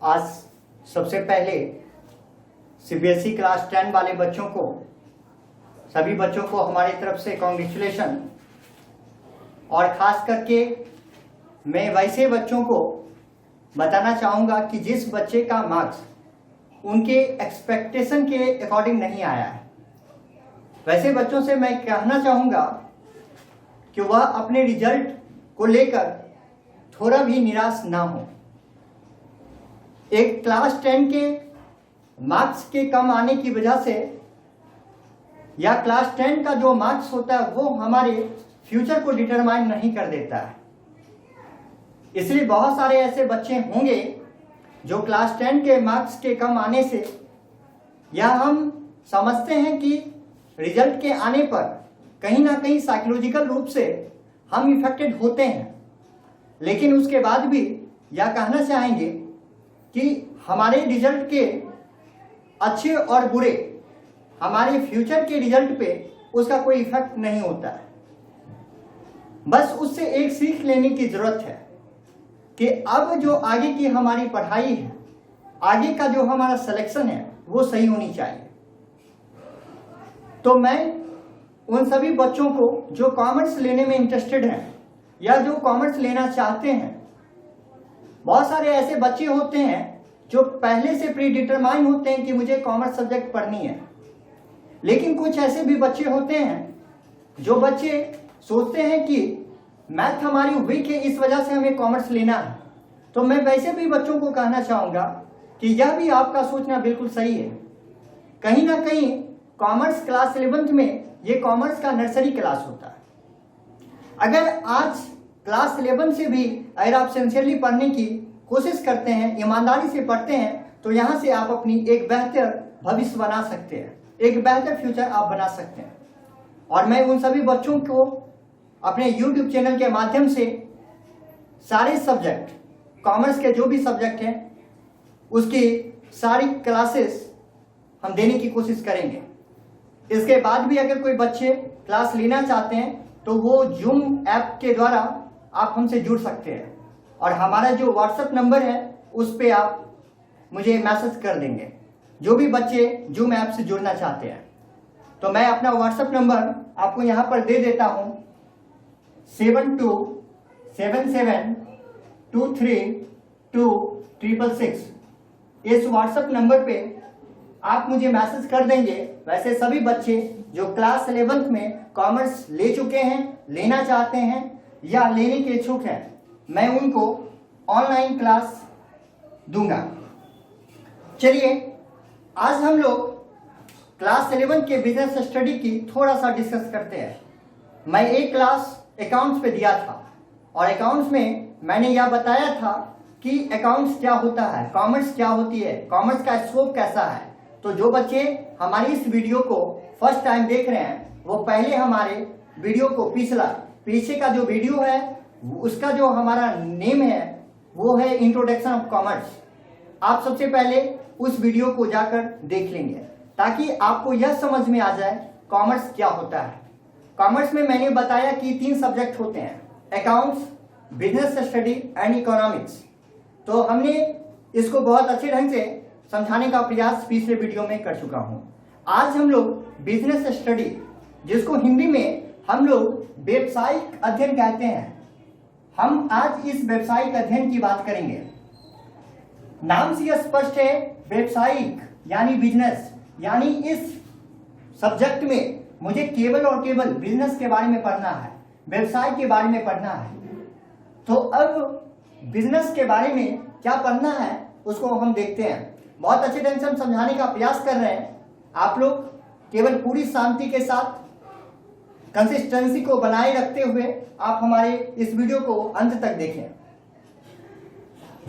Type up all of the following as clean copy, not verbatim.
आज सबसे पहले सीबीएसई क्लास 10 वाले बच्चों को, सभी बच्चों को हमारी तरफ से कॉन्ग्रेचुलेशन। और ख़ास करके मैं वैसे बच्चों को बताना चाहूँगा कि जिस बच्चे का मार्क्स उनके एक्सपेक्टेशन के अकॉर्डिंग नहीं आया है, वैसे बच्चों से मैं कहना चाहूँगा कि वह अपने रिजल्ट को लेकर थोड़ा भी निराश ना हो। एक क्लास 10 के मार्क्स के कम आने की वजह से या क्लास 10 का जो मार्क्स होता है वो हमारे फ्यूचर को डिटरमाइन नहीं कर देता है। इसलिए बहुत सारे ऐसे बच्चे होंगे जो क्लास 10 के मार्क्स के कम आने से, या हम समझते हैं कि रिजल्ट के आने पर कहीं ना कहीं साइकोलॉजिकल रूप से हम इफेक्टेड होते हैं, लेकिन उसके बाद भी यह कहना चाहेंगे कि हमारे रिजल्ट के अच्छे और बुरे हमारे फ्यूचर के रिजल्ट पे उसका कोई इफेक्ट नहीं होता है। बस उससे एक सीख लेने की जरूरत है कि अब जो आगे की हमारी पढ़ाई है, आगे का जो हमारा सिलेक्शन है वो सही होनी चाहिए। तो मैं उन सभी बच्चों को जो कॉमर्स लेने में इंटरेस्टेड हैं या जो कॉमर्स लेना चाहते हैं, बहुत सारे ऐसे बच्चे होते हैं जो पहले से प्री डिटरमाइन होते हैं कि मुझे कॉमर्स सब्जेक्ट पढ़नी है, लेकिन कुछ ऐसे भी बच्चे होते हैं जो बच्चे सोचते हैं कि मैथ हमारी वीक है, इस वजह से हमें कॉमर्स लेना है। तो मैं वैसे भी बच्चों को कहना चाहूँगा कि यह भी आपका सोचना बिल्कुल सही है। कहीं ना कहीं कॉमर्स क्लास 11th में ये कॉमर्स का नर्सरी क्लास होता है। अगर आज क्लास 11 से भी अगर आप सिंसियरली पढ़ने की कोशिश करते हैं, ईमानदारी से पढ़ते हैं, तो यहाँ से आप अपनी एक बेहतर भविष्य बना सकते हैं, एक बेहतर फ्यूचर आप बना सकते हैं। और मैं उन सभी बच्चों को अपने YouTube चैनल के माध्यम से सारे सब्जेक्ट, कॉमर्स के जो भी सब्जेक्ट हैं उसकी सारी क्लासेस हम देने की कोशिश करेंगे। इसके बाद भी अगर कोई बच्चे क्लास लेना चाहते हैं तो वो जूम ऐप के द्वारा आप हमसे जुड़ सकते हैं, और हमारा जो व्हाट्सएप नंबर है उस पर आप मुझे मैसेज कर देंगे, जो भी बच्चे जूम ऐप से जुड़ना चाहते हैं। तो मैं अपना व्हाट्सएप नंबर आपको यहाँ पर दे देता हूँ, 7277232666। इस व्हाट्सएप नंबर पे आप मुझे मैसेज कर देंगे। वैसे सभी बच्चे जो क्लास 11th में कॉमर्स ले चुके हैं, लेना चाहते हैं या लेने के इच्छुक हैं, मैं उनको ऑनलाइन क्लास दूंगा। चलिए आज हम लोग क्लास 11 के बिजनेस स्टडी की थोड़ा सा डिस्कस करते हैं। मैं एक क्लास अकाउंट्स पे दिया था और अकाउंट्स में मैंने यह बताया था कि अकाउंट्स क्या होता है, कॉमर्स क्या होती है, कॉमर्स का स्कोप कैसा है। तो जो बच्चे हमारी इस वीडियो को फर्स्ट टाइम देख रहे हैं वो पहले हमारे वीडियो को पीछे का जो वीडियो है उसका जो हमारा नेम है वो है इंट्रोडक्शन ऑफ कॉमर्स। आप सबसे पहले उस वीडियो को जाकर देख लेंगे ताकि आपको यह समझ में आ जाए कॉमर्स क्या होता है। कॉमर्स में मैंने बताया कि 3 सब्जेक्ट होते हैं, accounts, business study and economics. तो हमने इसको बहुत अच्छे ढंग से समझाने का प्रयास पिछले वीडियो में कर चुका हूं। आज हम लोग बिजनेस स्टडी, जिसको हिंदी में हम लोग व्यावसायिक अध्ययन कहते हैं, हम आज इस व्यावसायिक अध्ययन की बात करेंगे। नाम से यह स्पष्ट है, व्यावसायिक यानी बिजनेस, यानी इस सब्जेक्ट में मुझे केवल और केवल बिजनेस के बारे में पढ़ना है, व्यवसाय के बारे में पढ़ना है। तो अब बिजनेस के बारे में क्या पढ़ना है उसको हम देखते हैं। बहुत अच्छे ढंग से हम समझाने का प्रयास कर रहे हैं। आप लोग केवल पूरी शांति के साथ कंसिस्टेंसी को बनाए रखते हुए आप हमारे इस वीडियो को अंत तक देखें।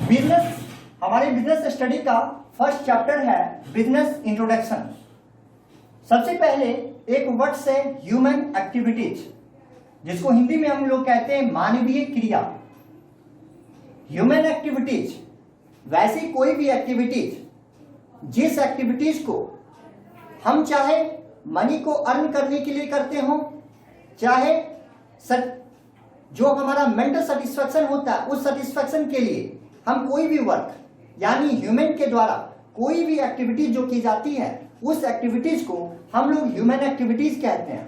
बिजनेस, हमारे बिजनेस स्टडी का फर्स्ट चैप्टर है बिजनेस इंट्रोडक्शन। सबसे पहले एक वर्ड से ह्यूमन एक्टिविटीज, जिसको हिंदी में हम लोग कहते हैं मानवीय क्रिया। ह्यूमन एक्टिविटीज वैसी कोई भी एक्टिविटीज जिस एक्टिविटीज को हम चाहे मनी को अर्न करने के लिए करते हो, चाहे जो हमारा मेंटल सेटिस्फेक्शन होता है उस सेटिस्फेक्शन के लिए हम कोई भी वर्क यानी ह्यूमन के द्वारा कोई भी एक्टिविटीज जो की जाती है उस एक्टिविटीज को हम लोग ह्यूमन एक्टिविटीज कहते हैं।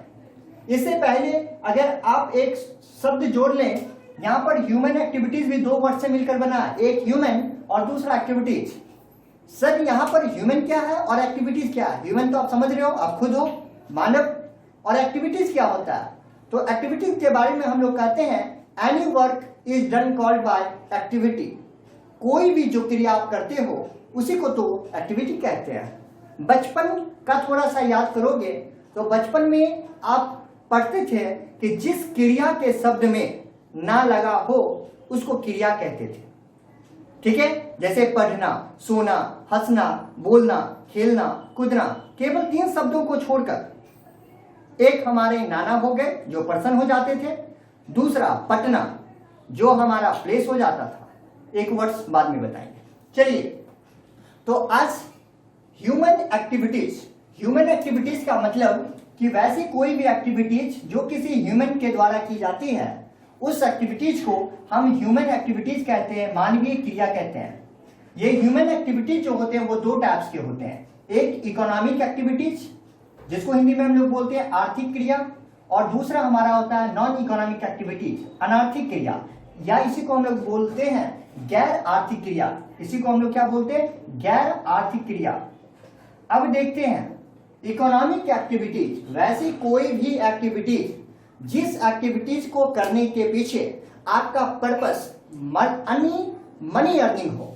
इससे पहले अगर आप एक शब्द जोड़ लें, यहां पर ह्यूमन एक्टिविटीज भी दो वर्ड से मिलकर बना है, एक ह्यूमन और दूसरा एक्टिविटीज। सर यहां पर ह्यूमन क्या है और एक्टिविटीज क्या है? ह्यूमन तो आप समझ रहे हो, आप खुद हो मानव, और एक्टिविटीज क्या होता है? तो एक्टिविटीज के बारे में हम लोग कहते हैं any work is done called by activity. कोई भी जो क्रिया आप करते हो उसी को तो एक्टिविटी कहते हैं। बचपन का थोड़ा सा याद करोगे तो बचपन में आप पढ़ते थे कि जिस क्रिया के शब्द में ना लगा हो उसको क्रिया कहते थे, ठीक है? जैसे पढ़ना, सोना, हंसना, बोलना, खेलना, कूदना, केवल 3 शब्दों को छोड़कर। एक हमारे नाना हो गए जो पर्सन हो जाते थे, दूसरा पटना जो हमारा प्लेस हो जाता था, एक वर्ड्स बाद में बताएंगे। चलिए, तो आज ह्यूमन एक्टिविटीज का मतलब कि वैसी कोई भी एक्टिविटीज जो किसी ह्यूमन के द्वारा की जाती है उस एक्टिविटीज को हम ह्यूमन एक्टिविटीज कहते हैं, मानवीय क्रिया कहते हैं। ये ह्यूमन एक्टिविटीज जो होते हैं वो 2 टाइप्स के होते हैं, एक इकोनॉमिक एक्टिविटीज जिसको हिंदी में हम लोग बोलते हैं आर्थिक क्रिया, और दूसरा हमारा होता है नॉन इकोनॉमिक एक्टिविटीज, अनार्थिक क्रिया, या इसी को हम लोग बोलते हैं गैर आर्थिक क्रिया। इसी को हम लोग क्या बोलते हैं? गैर आर्थिक क्रिया। अब देखते हैं इकोनॉमिक एक्टिविटीज, वैसी कोई भी एक्टिविटीज जिस एक्टिविटीज को करने के पीछे आपका पर्पस मनी अर्निंग हो,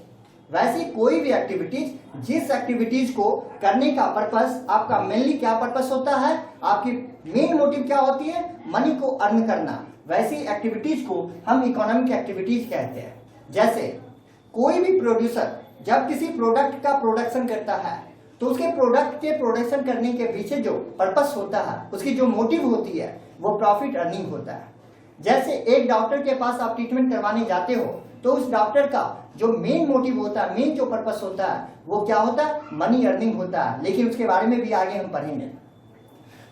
वैसी कोई भी एक्टिविटीज जिस एक्टिविटीज को करने का पर्पस आपका मेनली क्या पर्पस होता है, आपकी मेन मोटिव क्या होती है? मनी को अर्न करना, वैसी एक्टिविटीज को हम इकोनॉमिक एक्टिविटीज कहते हैं। जैसे कोई भी प्रोड्यूसर जब किसी प्रोडक्ट का प्रोडक्शन करता है तो उसके प्रोडक्ट के प्रोडक्शन करने के पीछे जो पर्पस होता है, उसकी जो मोटिव होती है, वो प्रॉफिट अर्निंग होता है। जैसे एक डॉक्टर के पास आप ट्रीटमेंट करवाने जाते हो तो उस डॉक्टर का जो मेन मोटिव होता है, मेन जो पर्पस होता है, वो क्या होता है? मनी अर्निंग होता है, लेकिन उसके बारे में भी आगे हम पढ़ेंगे।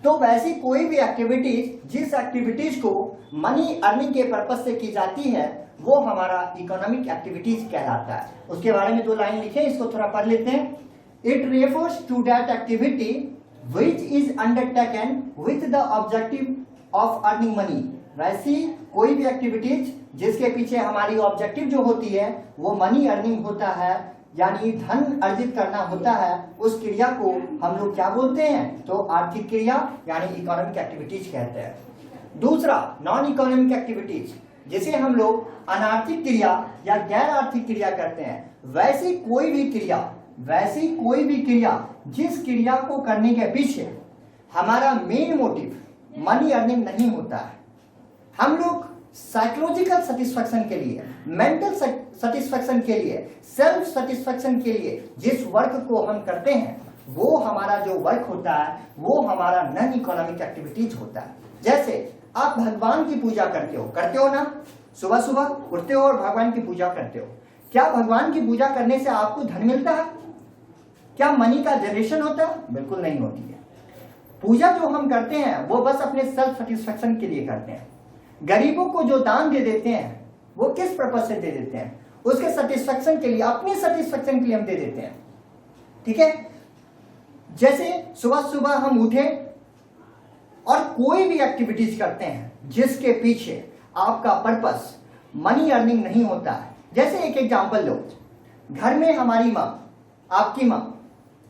तो वैसी कोई भी एक्टिविटीज जिस एक्टिविटीज को मनी अर्निंग के पर्पस से की जाती है वो हमारा इकोनॉमिक एक्टिविटीज कहलाता है। उसके बारे में 2 लाइन लिखे, इसको थोड़ा पढ़ लेते हैं। It refers to that activity which is undertaken with the objective of earning money. वैसी कोई भी एक्टिविटीज जिसके पीछे हमारी ऑब्जेक्टिव जो होती है वो मनी अर्निंग होता है, यानी धन अर्जित करना होता है, उस क्रिया को हम लोग क्या बोलते हैं? तो आर्थिक क्रिया यानी इकोनॉमिक एक्टिविटीज कहते हैं। दूसरा नॉन इकोनॉमिक एक्टिविटीज, जिसे हम लोग अनार्थिक क्रिया या गैर आर्थिक क्रिया करते हैं। वैसी कोई भी क्रिया जिस क्रिया को करने के पीछे हमारा मेन मोटिव मनी अर्निंग नहीं होता है। हम लोग साइकोलॉजिकल सेटिस्फैक्शन के लिए, मेंटल सेटिस्फैक्शन के लिए, सेल्फ सेटिस्फैक्शन के लिए जिस वर्क को हम करते हैं वो हमारा जो वर्क होता है वो हमारा नॉन इकोनॉमिक एक्टिविटीज होता है। जैसे आप भगवान की पूजा करते हो ना, सुबह सुबह उठते हो और भगवान की पूजा करते हो। क्या भगवान की पूजा करने से आपको धन मिलता है? क्या मनी का जनरेशन होता है? बिल्कुल नहीं होती है। पूजा जो हम करते हैं वो बस अपने सेल्फ सेटिस्फैक्शन के लिए करते हैं। गरीबों को जो दान दे देते हैं वो किस पर्पज से दे देते हैं? उसके सेटिस्फैक्शन के लिए, अपने सेटिस्फैक्शन के लिए हम दे देते हैं, ठीक है? जैसे सुबह सुबह हम उठे और कोई भी एक्टिविटीज करते हैं जिसके पीछे आपका पर्पस मनी अर्निंग नहीं होता है। जैसे एक एग्जांपल लो, घर में हमारी माँ, आपकी माँ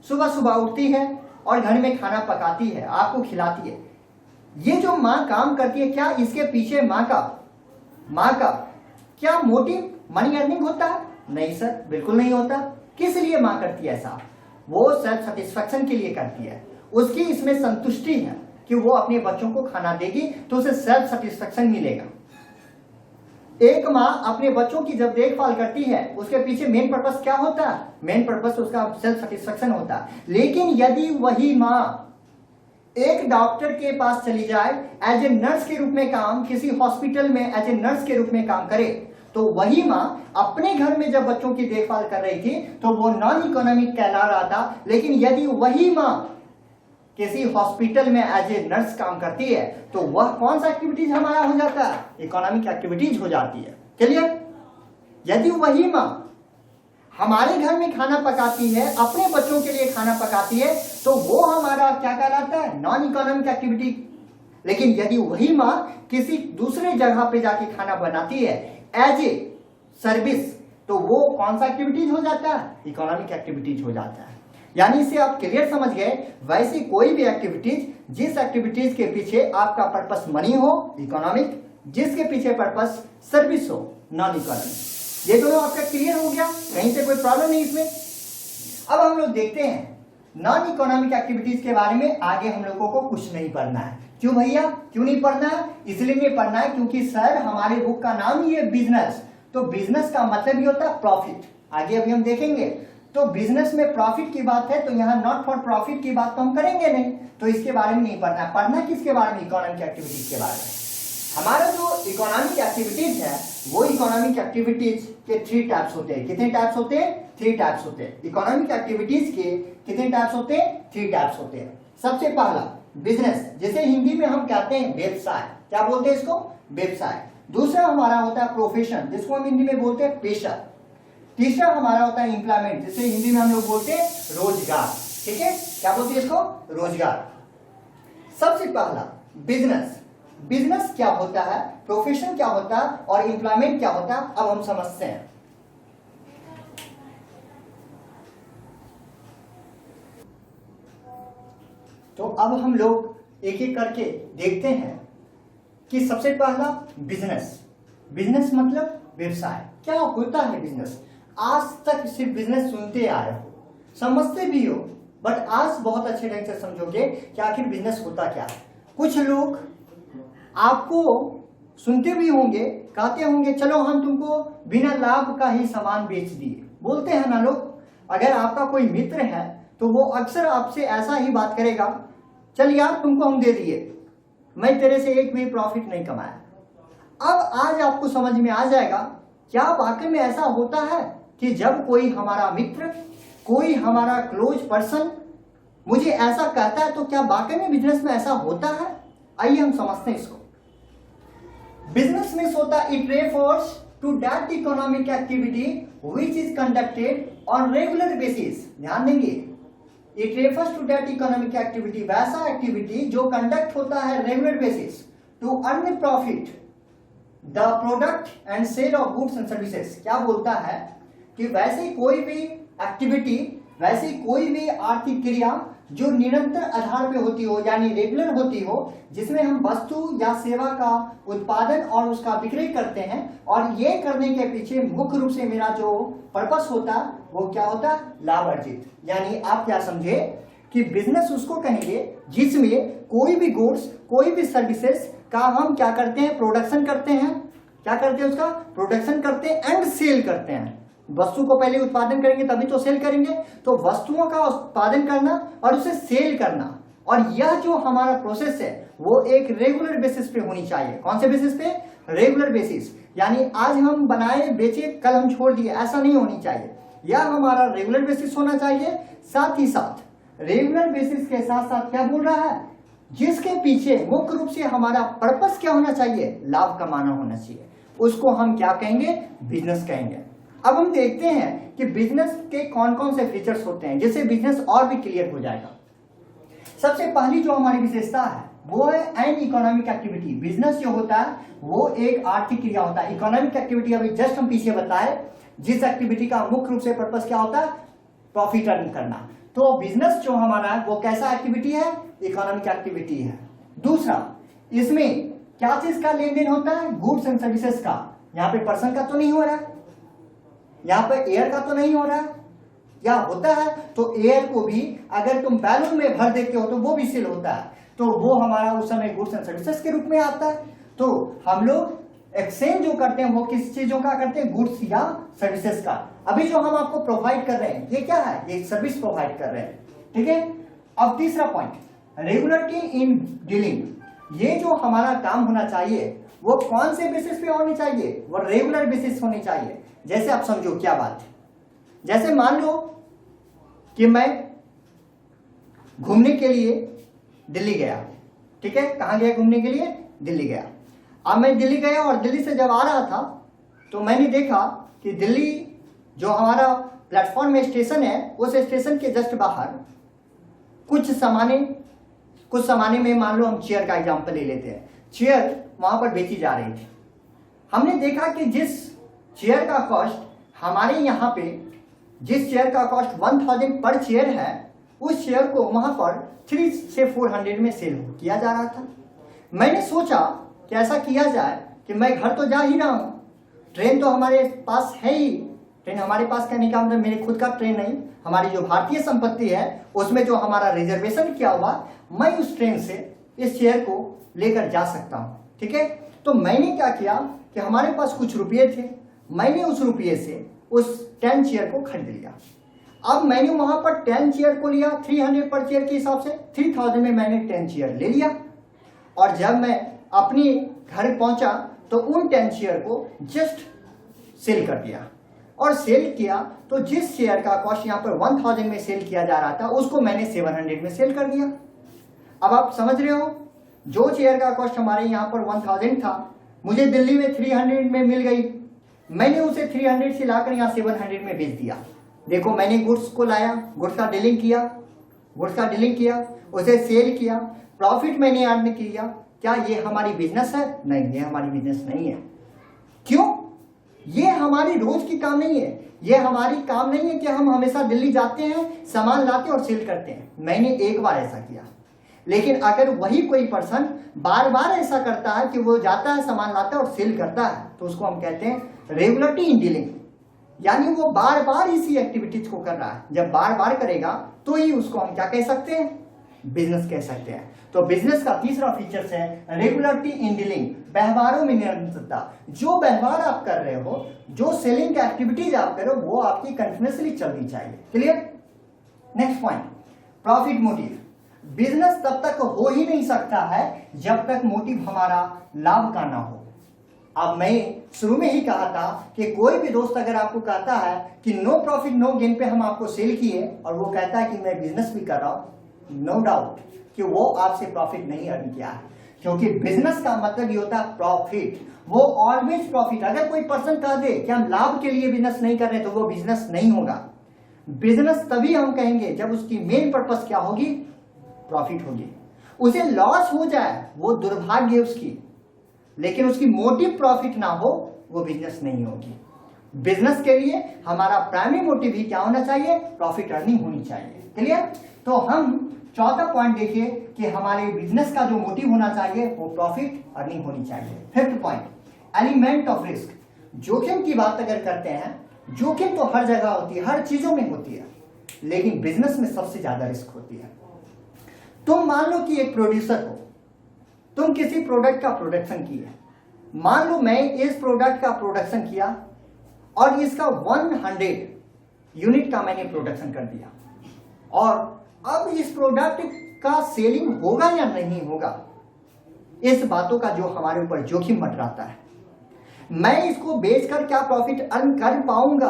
सुबह सुबह उठती है और घर में खाना पकाती है, आपको खिलाती है। ये जो माँ काम करती है, क्या इसके पीछे माँ का क्या मोटिव मनी अर्निंग होता है? नहीं सर, बिल्कुल नहीं होता। किस लिए माँ करती है ऐसा? वो सेल्फ सेटिस्फैक्शन के लिए करती है। उसकी इसमें संतुष्टि है कि वो अपने बच्चों को खाना देगी तो उसे सेल्फ सेटिस्फैक्शन मिलेगा। एक माँ अपने बच्चों की जब देखभाल करती है उसके पीछे मेन पर्पस क्या होता है? मेन पर्पस उसका सेल्फ सेटिस्फैक्शन होता है। लेकिन यदि वही माँ एक डॉक्टर के पास चली जाए, एज ए नर्स के रूप में काम, किसी हॉस्पिटल में एज ए नर्स के रूप में काम करे, तो वही माँ अपने घर में जब बच्चों की देखभाल कर रही थी तो वो नॉन इकोनॉमिक कहला रहा था। लेकिन यदि वही माँ किसी हॉस्पिटल में एज ए नर्स काम करती है तो वह कौन सा एक्टिविटीज हमारा हो जाता है? इकोनॉमिक एक्टिविटीज हो जाती है। क्लियर? यदि वही माँ हमारे घर में खाना पकाती है, अपने बच्चों के लिए खाना पकाती है, तो वो हमारा क्या कहलाता है? Non economic activity. लेकिन यदि वही माँ किसी दूसरे जगह पे जाके खाना बनाती है एज ए सर्विस, तो वो कौन सा एक्टिविटीज हो जाता है? इकोनॉमिक एक्टिविटीज हो जाता है। यानी इसे आप क्लियर समझ गए। वैसी कोई भी एक्टिविटीज, जिस एक्टिविटीज के पीछे आपका पर्पस मनी हो, इकोनॉमिक, जिसके पीछे पर्पस सर्विस हो, नॉन इकोनॉमिक। ये दोनों आपका क्लियर हो गया, कहीं से कोई प्रॉब्लम नहीं इसमें। अब हम लोग देखते हैं नॉन इकोनॉमिक एक्टिविटीज के बारे में। आगे हम लोगों को कुछ नहीं पढ़ना है। क्यों भैया, क्यों नहीं पढ़ना है? इसलिए नहीं पढ़ना है क्योंकि सर हमारे बुक का नाम ही है बिजनेस, तो बिजनेस का मतलब ही होता है प्रॉफिट। आगे अभी हम देखेंगे। तो बिजनेस में प्रॉफिट की बात है, तो यहाँ नॉट फॉर प्रॉफिट की बात तो हम करेंगे नहीं, तो इसके बारे में नहीं पढ़ना है। पढ़ना किसके बारे में? इकोनॉमिक एक्टिविटीज के बारे में। हमारा जो इकोनॉमिक एक्टिविटीज है, वो इकोनॉमिक एक्टिविटीज के 3 टाइप्स होते हैं। कितने टाइप्स होते हैं? 3 टाइप्स होते हैं। इकोनॉमिक एक्टिविटीज के कितने टाइप्स होते हैं? 3 टाइप्स होते हैं। सबसे पहला बिजनेस, जिसे हिंदी में हम कहते हैं व्यवसाय। क्या बोलते हैं इसको? व्यवसाय। दूसरा हमारा होता है प्रोफेशन, जिसको हम हिंदी में बोलते हैं पेशा। तीसरा हमारा होता है एम्प्लॉयमेंट, जिसे हिंदी में हम लोग बोलते हैं रोजगार। ठीक है, क्या बोलते हैं इसको? रोजगार। सबसे पहला बिजनेस। बिजनेस क्या होता है, प्रोफेशन क्या होता है और एम्प्लॉयमेंट क्या होता है, अब हम समझते हैं। तो अब हम लोग एक एक करके देखते हैं कि सबसे पहला बिजनेस। बिजनेस मतलब व्यवसाय। क्या होता है बिजनेस? आज तक सिर्फ बिजनेस सुनते आ रहे हो, समझते भी हो, बट आज बहुत अच्छे ढंग से समझोगे कि आखिर बिजनेस होता क्या है। कुछ लोग आपको सुनते भी होंगे, कहते होंगे चलो हम तुमको बिना लाभ का ही सामान बेच दिए, बोलते हैं ना लोग। अगर आपका कोई मित्र है तो वो अक्सर आपसे ऐसा ही बात करेगा, चल यार तुमको हम दे दिए, मैं तेरे से एक भी प्रॉफिट नहीं कमाया। अब आज आपको समझ में आ जाएगा क्या वाकई में ऐसा होता है कि जब कोई हमारा मित्र, कोई हमारा क्लोज पर्सन मुझे ऐसा कहता है, तो क्या वाकई में बिजनेस में ऐसा होता है? आइए हम समझते हैं इसको। बिजनेस में होता it refers to that economic activity which is conducted on regular basis. ध्यान देंगे, it refers to that economic activity, वैसा एक्टिविटी जो कंडक्ट होता है regular basis to earn profit the product and sale of goods and services. क्या बोलता है कि वैसे कोई भी एक्टिविटी, वैसे कोई भी आर्थिक क्रिया जो निरंतर आधार पे होती हो, यानी रेगुलर होती हो, जिसमें हम वस्तु या सेवा का उत्पादन और उसका विक्रय करते हैं, और ये करने के पीछे मुख्य रूप से मेरा जो पर्पस होता है वो क्या होता? लाभ अर्जित। यानी आप क्या समझे कि बिजनेस उसको कहेंगे जिसमें कोई भी गुड्स, कोई भी सर्विसेज का हम क्या करते हैं? प्रोडक्शन करते हैं। क्या करते हैं? उसका प्रोडक्शन करते हैं एंड सेल करते हैं। वस्तु को पहले उत्पादन करेंगे तभी तो सेल करेंगे। तो वस्तुओं का उत्पादन करना और उसे सेल करना, और यह जो हमारा प्रोसेस है वो एक रेगुलर बेसिस पे होनी चाहिए। कौन से बेसिस पे? Regular basis. यानी आज हम बनाए बेचे, कल हम छोड़ दिए, ऐसा नहीं होनी चाहिए। यह हमारा रेगुलर बेसिस होना चाहिए। साथ ही साथ रेगुलर बेसिस के साथ साथ क्या बोल रहा है? जिसके पीछे मुख्य रूप से हमारा पर्पस क्या होना चाहिए? लाभ कमाना होना चाहिए। उसको हम क्या कहेंगे? बिजनेस कहेंगे। अब हम देखते हैं कि बिजनेस के कौन कौन से फीचर्स होते हैं, जिससे बिजनेस और भी क्लियर हो जाएगा। सबसे पहली जो हमारी विशेषता है वो है एन इकोनॉमिक एक्टिविटी। बिजनेस जो होता है वो एक आर्थिक क्रिया होता है। इकोनॉमिक एक्टिविटी अभी जस्ट हम पीछे बताए, जिस एक्टिविटी का मुख्य रूप से पर्पस क्या होता है? प्रॉफिट अर्न करना। तो बिजनेस जो हमारा है वो कैसा एक्टिविटी है? इकोनॉमिक एक्टिविटी है। दूसरा, इसमें क्या चीज का लेन देन होता है? गुड्स एंड सर्विसेज का। यहाँ पे पर्सन का तो नहीं हो रहा है, यहाँ पे एयर का तो नहीं हो रहा है। क्या होता है? तो एयर को भी अगर तुम बैलून में भर देते हो तो वो भी सेल होता है, तो वो हमारा उस समय गुड्स एंड सर्विसेज के रूप में आता है। तो हम लोग एक्सचेंज जो करते हैं वो किस चीजों का करते हैं? गुड्स या सर्विसेज का। अभी जो हम आपको प्रोवाइड कर रहे हैं ये क्या है? ये सर्विस प्रोवाइड कर रहे हैं। ठीक है। अब तीसरा पॉइंट, रेगुलरिटी इन डीलिंग। ये जो हमारा काम होना चाहिए वो कौन से बेसिस पे होनी चाहिए? वो रेगुलर बेसिस होनी चाहिए। जैसे आप समझो क्या बात है, जैसे मान लो कि मैं घूमने के लिए दिल्ली गया। ठीक है, कहां गया घूमने के लिए? दिल्ली गया। अब मैं दिल्ली गया और दिल्ली से जब आ रहा था तो मैंने देखा कि दिल्ली जो हमारा प्लेटफॉर्म में स्टेशन है, उस स्टेशन के जस्ट बाहर कुछ सामाने में मान लो हम चेयर का एग्जांपल ले लेते हैं। चेयर वहां पर बेची जा रही थी। हमने देखा कि जिस चेयर का कॉस्ट हमारे यहाँ पे जिस चेयर का कॉस्ट 1000 पर चेयर है, उस चेयर को वहां पर 300 से 400 में सेल किया जा रहा था। मैंने सोचा कि ऐसा किया जाए कि मैं घर तो जा ही रहा हूं, ट्रेन तो हमारे पास है ही, ट्रेन हमारे पास कहने का मतलब मेरे खुद का ट्रेन नहीं, हमारी जो भारतीय संपत्ति है उसमें जो हमारा रिजर्वेशन किया हुआ, मैं उस ट्रेन से इस चेयर को लेकर जा सकता हूं। ठीक है, तो मैंने क्या किया कि हमारे पास कुछ रुपये थे, मैंने उस रुपये से उस 10 चेयर को खरीद लिया। अब मैंने वहां पर 10 चेयर को लिया, 300 पर चेयर के हिसाब से 3000 में मैंने 10 चेयर ले लिया। और जब मैं अपने घर पहुंचा तो उन 10 चेयर को जस्ट सेल कर दिया। और सेल किया तो जिस शेयर का कॉस्ट यहाँ पर 1000 में सेल किया जा रहा था, उसको मैंने 700 में सेल कर दिया। अब आप समझ रहे हो, जो शेयर का कॉस्ट हमारे यहाँ पर 1000 था, मुझे दिल्ली में 300 में मिल गई, मैंने उसे 300 से लाकर यहाँ 700 में बेच दिया। देखो, मैंने गुड्स को लाया, गुड्स का डीलिंग किया, उसे सेल किया, प्रॉफिट मैंने अर्न किया। क्या ये हमारी बिजनेस है? नहीं, ये हमारी बिजनेस नहीं है। क्यों? ये हमारी रोज की काम नहीं है। ये हमारी काम नहीं है कि हम हमेशा दिल्ली जाते हैं, सामान लाते और सेल करते हैं। मैंने एक बार ऐसा किया, लेकिन अगर वही कोई पर्सन बार बार ऐसा करता है कि वो जाता है, सामान लाता है और सेल करता है, तो उसको हम कहते हैं रेगुलरिटी इन डीलिंग, यानी वो बार बार इसी एक्टिविटीज को कर रहा है। जब बार बार करेगा तो ही उसको हम क्या कह सकते हैं? बिजनेस कह सकते हैं। तो बिजनेस का तीसरा फीचर्स है रेगुलरिटी इन डीलिंग, व्यवहारों में निरंतरता। जो व्यवहार आप कर रहे हो, जो सेलिंग का एक्टिविटीज आप कर रहे हो, वो आपकी कंटिन्यूअसली चलनी चाहिए। Clear? Next point, profit motive. Business तब तक हो ही नहीं सकता है जब तक मोटिव हमारा लाभ का ना हो। अब मैं शुरू में ही कहा था कि कोई भी दोस्त अगर आपको कहता है कि नो प्रॉफिट नो गेन पे हम आपको सेल किए, और वो कहता है कि मैं बिजनेस भी कर रहा हूं, नो डाउट कि वो आपसे प्रॉफिट नहीं अर्न किया है, क्योंकि बिजनेस का मतलब ये होता है प्रॉफिट। वो ऑलवेज प्रॉफिट। अगर कोई पर्सन कह दे कि हम लाभ के लिए बिजनेस नहीं कर रहे, तो वो बिजनेस नहीं होगा। बिजनेस तभी हम कहेंगे जब उसकी मेन पर्पस क्या होगी? प्रॉफिट होगी। उसे लॉस हो जाए वो दुर्भाग्य उसकी, लेकिन उसकी मोटिव प्रॉफिट ना हो, वो बिजनेस नहीं होगी। बिजनेस के लिए हमारा प्राइमरी मोटिव ही क्या होना चाहिए? प्रॉफिट अर्निंग होनी चाहिए। क्लियर? तो हम चौथा पॉइंट देखिए कि हमारे बिजनेस का जो मोटिव होना चाहिए वो प्रॉफिट अर्निंग होनी चाहिए। Fifth point, element of risk. जोखिम की बात अगर करते हैं, जोखिम तो हर जगह होती है, हर चीजों में होती है, लेकिन बिजनेस में सबसे ज्यादा रिस्क होती है। तुम मान लो कि एक प्रोड्यूसर हो, तुम किसी प्रोडक्ट का प्रोडक्शन किए। मान लो मैं इस प्रोडक्ट का प्रोडक्शन किया और इसका 100 यूनिट का मैंने प्रोडक्शन कर दिया, और अब इस प्रोडक्ट का सेलिंग होगा या नहीं होगा, इस बातों का जो हमारे ऊपर जोखिम मंडराता है। मैं इसको बेचकर क्या प्रॉफिट अर्न कर पाऊंगा?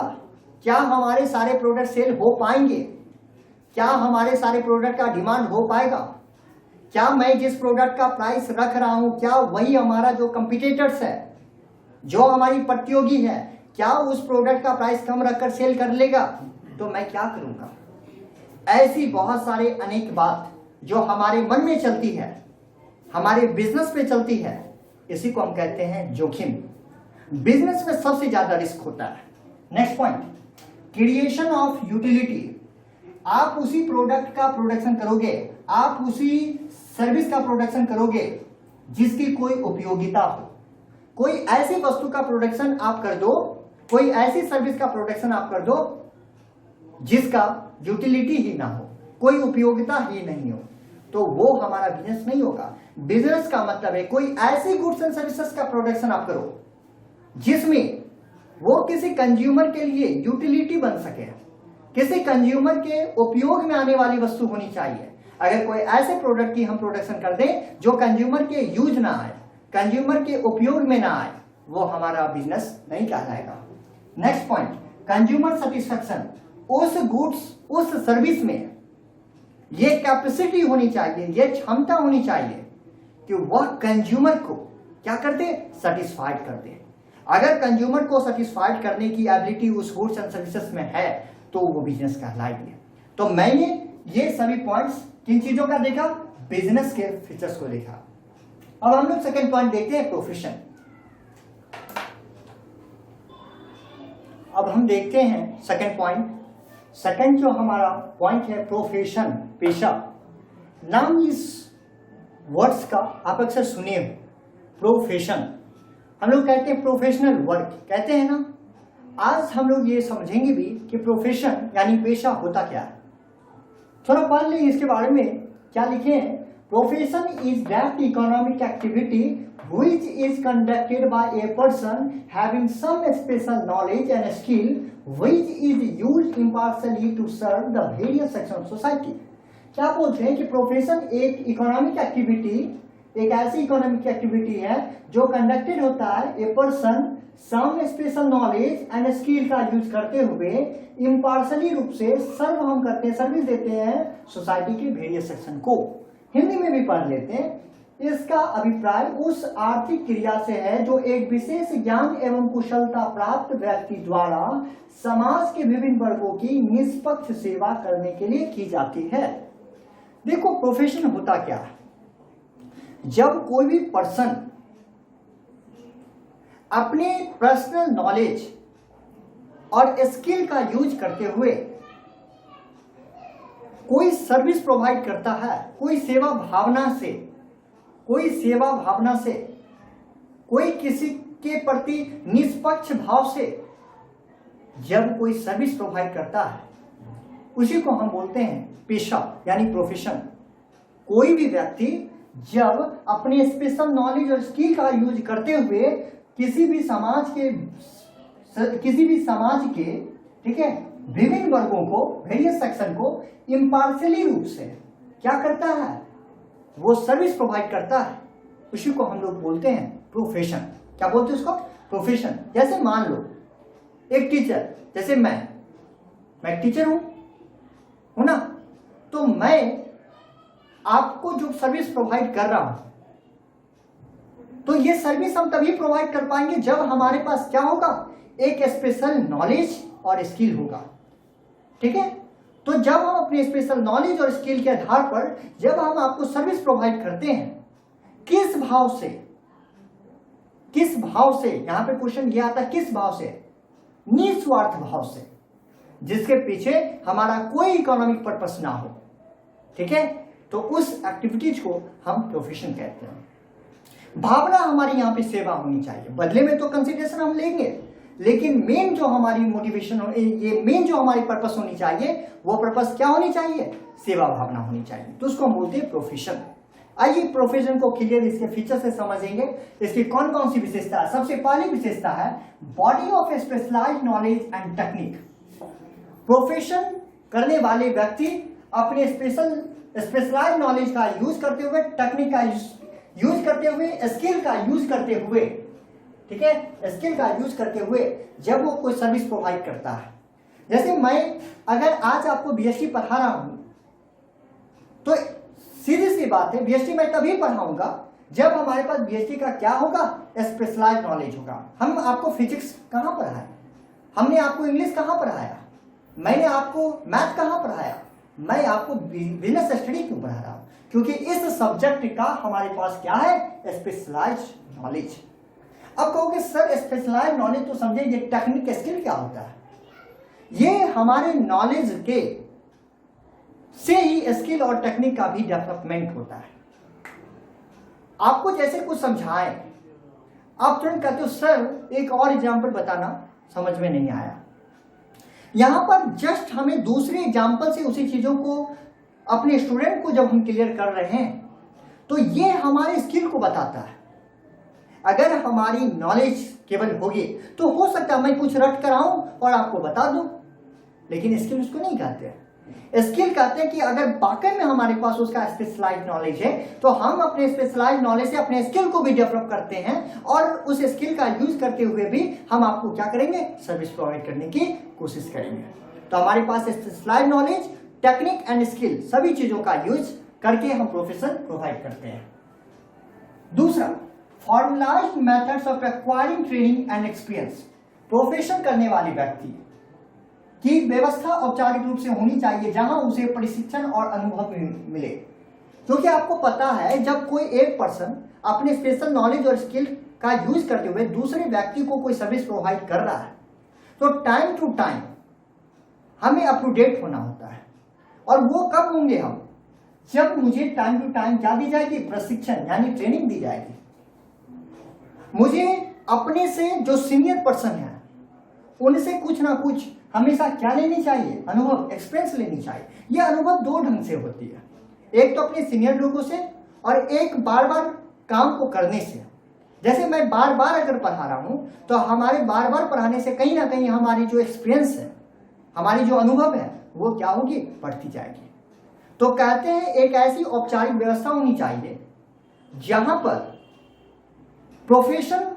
क्या हमारे सारे प्रोडक्ट सेल हो पाएंगे? क्या हमारे सारे प्रोडक्ट का डिमांड हो पाएगा? क्या मैं जिस प्रोडक्ट का प्राइस रख रहा हूं, क्या वही हमारा जो कंपटीटर्स है, जो हमारी प्रतियोगी है, क्या उस प्रोडक्ट का प्राइस कम रखकर सेल कर लेगा? तो मैं क्या करूंगा? ऐसी बहुत सारे अनेक बात जो हमारे मन में चलती है, हमारे बिजनेस पे चलती है, इसी को हम कहते हैं जोखिम। बिजनेस में सबसे ज्यादा रिस्क होता है। Next point, creation of utility. आप उसी प्रोडक्ट का प्रोडक्शन करोगे, आप उसी सर्विस का प्रोडक्शन करोगे जिसकी कोई उपयोगिता हो। कोई ऐसी वस्तु का प्रोडक्शन आप कर दो, कोई ऐसी सर्विस का प्रोडक्शन आप कर दो जिसका यूटिलिटी ही ना हो, कोई उपयोगिता ही नहीं हो, तो वो हमारा बिजनेस नहीं होगा। बिजनेस का मतलब है कोई ऐसी गुड्स एंड सर्विसेज का प्रोडक्शन आप करो जिसमें वो किसी कंज्यूमर के लिए यूटिलिटी बन सके, किसी कंज्यूमर के उपयोग में आने वाली वस्तु होनी चाहिए। अगर कोई ऐसे प्रोडक्ट की हम प्रोडक्शन कर दें जो कंज्यूमर के यूज ना आए, कंज्यूमर के उपयोग में ना आए, वो हमारा बिजनेस नहीं कहलाएगा। Next point, consumer satisfaction. उस गुड्स, उस सर्विस में ये कैपेसिटी होनी चाहिए, ये क्षमता होनी चाहिए कि वह कंज्यूमर को क्या कर दे? सेटिस्फाइड कर दे। अगर कंज्यूमर को सेटिस्फाइड करने की एबिलिटी उस गुड्स एंड सर्विसेज में है, तो वो बिजनेस कहलाएगी। तो मैंने ये सभी पॉइंट्स किन चीजों का देखा, बिजनेस के फीचर्स को देखा। अब हम लोग सेकंड पॉइंट देखते हैं, प्रोफेशन। अब हम देखते हैं सेकंड पॉइंट। सेकंड जो हमारा पॉइंट है प्रोफेशन, पेशा। नाम इस वर्ड्स का आप अक्सर सुने हो, प्रोफेशन। हम लोग कहते हैं प्रोफेशनल वर्क, कहते हैं ना। आज हम लोग ये समझेंगे भी कि प्रोफेशन यानी पेशा होता क्या है। थोड़ा पढ़ लें इसके बारे में, क्या लिखे हैं। Profession is that economic activity which is conducted by a person having some special knowledge and skill which is used impartially to serve the various sections of society। क्या बोलते हैं कि प्रोफेशन एक इकोनॉमिक एक्टिविटी, एक ऐसी economic activity है जो conducted होता है a person some special knowledge and skill का यूज करते हुए इम्पार्शली रूप से सर्व हम करते हैं, सर्विस देते हैं सोसाइटी के वेरियस सेक्शन को। हिंदी में भी पढ़ लेते हैं। इसका अभिप्राय उस आर्थिक क्रिया से है जो एक विशेष ज्ञान एवं कुशलता प्राप्त व्यक्ति द्वारा समाज के विभिन्न वर्गों की निष्पक्ष सेवा करने के लिए की जाती है। देखो प्रोफेशन होता क्या है। जब कोई भी पर्सन अपने पर्सनल नॉलेज और स्किल का यूज करते हुए कोई सर्विस प्रोवाइड करता है, कोई सेवा भावना से, कोई किसी के प्रति निष्पक्ष भाव से जब कोई सर्विस प्रोवाइड करता है, उसी को हम बोलते हैं पेशा यानी प्रोफेशन। कोई भी व्यक्ति जब अपने स्पेशल नॉलेज और स्किल का यूज करते हुए किसी भी समाज के ठीक है विभिन्न वर्गों को, वेरियस सेक्शन को इम्पार्शियली रूप से क्या करता है, वो सर्विस प्रोवाइड करता है, उसी को हम लोग बोलते हैं प्रोफेशन। क्या बोलते हैं उसको, प्रोफेशन। जैसे मान लो एक टीचर, जैसे मैं टीचर हूं ना, तो मैं आपको जो सर्विस प्रोवाइड कर रहा हूं, तो ये सर्विस हम तभी प्रोवाइड कर पाएंगे जब हमारे पास क्या होगा, एक स्पेशल नॉलेज और स्किल होगा। ठीक है, तो जब हम अपने स्पेशल नॉलेज और स्किल के आधार पर जब हम आपको सर्विस प्रोवाइड करते हैं, किस भाव से, यहां पे क्वेश्चन ये आता है, किस भाव से, निस्वार्थ भाव से, जिसके पीछे हमारा कोई इकोनॉमिक पर्पस ना हो। ठीक है, तो उस एक्टिविटीज को हम प्रोफेशन कहते हैं। भावना हमारी यहाँ पे सेवा होनी चाहिए, बदले में तो कंसिडरेशन हम लेंगे, लेकिन मेन जो हमारी मोटिवेशन हो, ये मेन जो हमारी पर्पस होनी चाहिए, वो पर्पस क्या होनी चाहिए, सेवा भावना होनी चाहिए। तो उसको हम बोलते हैं प्रोफेशन। आइए प्रोफेशन को क्लियर इसके फीचर से समझेंगे। इसकी कौन कौन सी विशेषता है। सबसे पहली विशेषता है body of specialised knowledge and technique. Profession करने वाले व्यक्ति अपने स्पेशलाइज्ड नॉलेज का यूज करते हुए, टेक्निक का यूज करते हुए, स्किल का यूज करते हुए, ठीक है, स्किल का यूज करते हुए जब वो कोई सर्विस प्रोवाइड करता है। जैसे मैं अगर आज आपको बीएसटी पढ़ा रहा हूं, तो सीधी सी बात है, बीएसटी मैं तभी पढ़ाऊंगा जब हमारे पास बीएसटी का क्या होगा, स्पेशलाइज्ड नॉलेज होगा। हम आपको फिजिक्स कहां पढ़ाया, हमने आपको इंग्लिश कहां पढ़ाया, मैंने आपको मैथ कहां पढ़ाया, मैं आपको बिजनेस स्टडी क्यों पढ़ा रहा हूं, क्योंकि इस सब्जेक्ट का हमारे पास क्या है, स्पेशलाइज्ड नॉलेज। अब कहोगे सर स्पेशलाइज्ड नॉलेज तो समझे, ये टेक्निक स्किल क्या होता है। ये हमारे नॉलेज के से ही स्किल और टेक्निक का भी डेवलपमेंट होता है। आपको जैसे कुछ समझाएं, आप तुरंत कहते हो सर एक और एग्जांपल बताना, समझ में नहीं आया। यहां पर जस्ट हमें दूसरे एग्जांपल से उसी चीजों को अपने स्टूडेंट को जब हम क्लियर कर रहे हैं, तो ये हमारे स्किल को बताता है। अगर हमारी नॉलेज केवल होगी तो हो सकता है मैं कुछ रट कर आऊं और आपको बता दूं, लेकिन स्किल उसको नहीं कहते हैं। स्किल कहते हैं कि अगर वाकई में हमारे पास उसका स्पेशलाइज्ड नॉलेज है, तो हम अपने स्पेशलाइज्ड नॉलेज से अपने स्किल को भी डेवलप करते हैं और उस स्किल का यूज करते हुए भी हम आपको क्या करेंगे, सर्विस प्रोवाइड करने की कोशिश करेंगे। तो हमारे पास specialised knowledge, technique and skill, सभी चीजों का यूज करके हम प्रोफेशन प्रोवाइड करते हैं। दूसरा, formalised methods of acquiring training and experience. Profession करने वाले व्यक्ति कि व्यवस्था औपचारिक रूप से होनी चाहिए जहां उसे प्रशिक्षण और अनुभव मिले। क्योंकि आपको पता है जब कोई एक पर्सन अपने स्पेशल नॉलेज और स्किल का यूज करते हुए दूसरे व्यक्ति को कोई सर्विस प्रोवाइड कर रहा है तो टाइम टू टाइम हमें अप टू डेट होना होता है। और वो कब होंगे हम, जब मुझे टाइम टू टाइम क्या दी जाएगी, प्रशिक्षण यानी ट्रेनिंग दी जाएगी। मुझे अपने से जो सीनियर पर्सन है उनसे कुछ ना कुछ हमेशा क्या लेनी चाहिए, अनुभव, एक्सपीरियंस लेनी चाहिए। यह अनुभव दो ढंग से होती है, एक तो अपने सीनियर लोगों से और एक बार बार काम को करने से। जैसे मैं बार बार अगर पढ़ा रहा हूं तो हमारे बार बार पढ़ाने से कहीं ना कहीं हमारी जो एक्सपीरियंस है, हमारी जो अनुभव है वो क्या होगी, बढ़ती जाएगी। तो कहते हैं एक ऐसी औपचारिक व्यवस्था होनी चाहिए जहां पर प्रोफेशन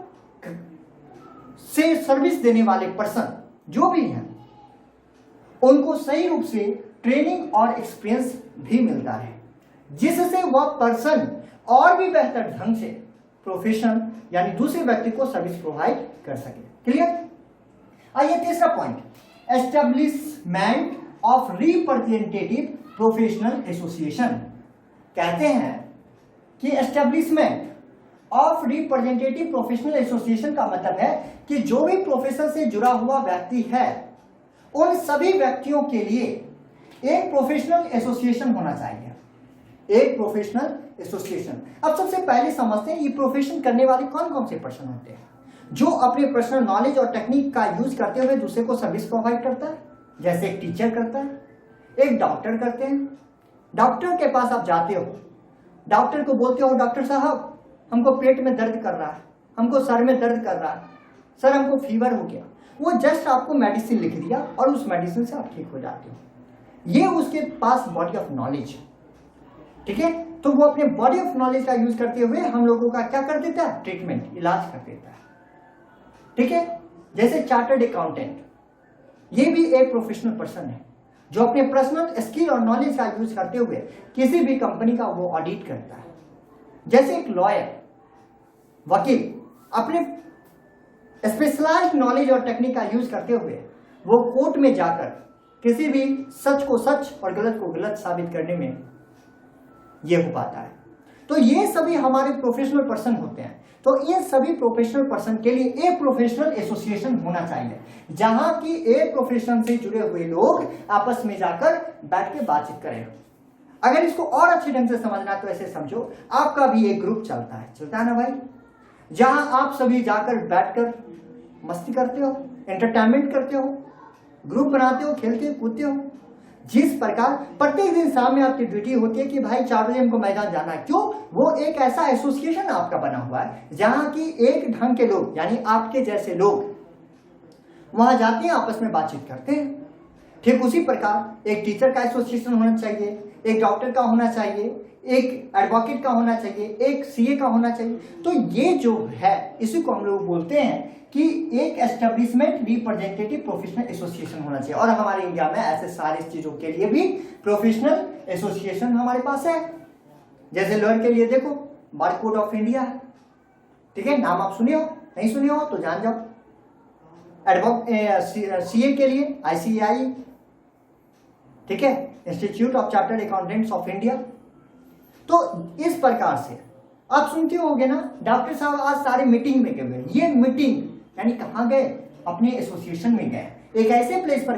से सर्विस देने वाले पर्सन जो भी हैं उनको सही रूप से ट्रेनिंग और एक्सपीरियंस भी मिलता है, जिससे वह पर्सन और भी बेहतर ढंग से प्रोफेशन यानी दूसरे व्यक्ति को सर्विस प्रोवाइड कर सके। क्लियर? आइए तीसरा point, establishment of representative professional association. कहते हैं कि establishment of representative professional association का मतलब है कि जो भी प्रोफेशन से जुड़ा हुआ व्यक्ति है उन सभी व्यक्तियों के लिए एक प्रोफेशनल एसोसिएशन होना चाहिए, एक प्रोफेशनल एसोसिएशन। अब सबसे पहले समझते हैं ये प्रोफेशन करने वाले कौन कौन से पर्सन होते हैं जो अपने पर्सनल नॉलेज और टेक्निक का यूज करते हुए दूसरे को सर्विस प्रोवाइड करता है। जैसे एक टीचर करता है, एक डॉक्टर करते हैं। डॉक्टर के पास आप जाते हो, डॉक्टर को बोलते हो डॉक्टर साहब हमको पेट में दर्द कर रहा है, हमको सर में दर्द कर रहा है, सर हमको फीवर हो गया। वो जस्ट आपको मेडिसिन लिख दिया और उस मेडिसिन से आप ठीक हो जाते हो। ये उसके पास बॉडी ऑफ नॉलेज, ठीक है। तो वो अपने बॉडी ऑफ नॉलेज का यूज करते हुए हम लोगों का क्या कर देता है, ट्रीटमेंट, इलाज कर देता है, ठीक है। जैसे चार्टर्ड अकाउंटेंट, ये भी एक प्रोफेशनल पर्सन है जो अपने पर्सनल स्किल और नॉलेज का यूज करते हुए किसी भी कंपनी का वो ऑडिट करता है। जैसे एक लॉयर, वकील अपने स्पेशलाइज्ड नॉलेज और टेक्निक का यूज करते हुए वो कोर्ट में जाकर किसी भी सच को सच और गलत को गलत साबित करने में ये हो पाता है। तो ये सभी हमारे प्रोफेशनल पर्सन होते हैं। तो इन सभी प्रोफेशनल पर्सन के लिए एक प्रोफेशनल एसोसिएशन होना चाहिए जहां की एक प्रोफेशन से जुड़े हुए लोग आपस में जाकर बैठ के बातचीत करें। अगर इसको और अच्छे ढंग से समझना तो ऐसे समझो, आपका भी एक ग्रुप चलता है ना भाई, जहां आप सभी जाकर बैठकर मस्ती करते हो, एंटरटेनमेंट करते हो, ग्रुप बनाते हो, खेलते कूदते हो। जिस प्रकार प्रत्येक दिन शाम में आपकी ड्यूटी होती है कि भाई 4 बजे हमको मैदान जाना है, क्यों? वो एक ऐसा एसोसिएशन आपका बना हुआ है जहां की एक ढंग के लोग यानी आपके जैसे लोग वहां जाते हैं, आपस में बातचीत करते हैं। ठीक उसी प्रकार एक टीचर का एसोसिएशन होना चाहिए, एक डॉक्टर का होना चाहिए, एक एडवोकेट का होना चाहिए, एक सीए का होना चाहिए। तो ये जो है इसी को हम लोग बोलते हैं कि एक एस्टेब्लिशमेंट रिप्रेजेंटेटिव प्रोफेशनल एसोसिएशन होना चाहिए। और हमारे इंडिया में ऐसे सारी चीजों के लिए भी प्रोफेशनल एसोसिएशन हमारे पास है। जैसे लॉयर के लिए देखो बार कोड ऑफ इंडिया है, ठीक है, नाम आप सुने हो, नहीं सुने हो तो जान जाओ। सीए के लिए ICAI, ठीक है, institute of chartered accountants of India. तो इस प्रकार से आप सुनते होगे ना, डॉक्टर साहब आज सारे मीटिंग में गए। ये मीटिंग यानी कहाँ गए, अपने एसोसिएशन में गए, एक ऐसे प्लेस पर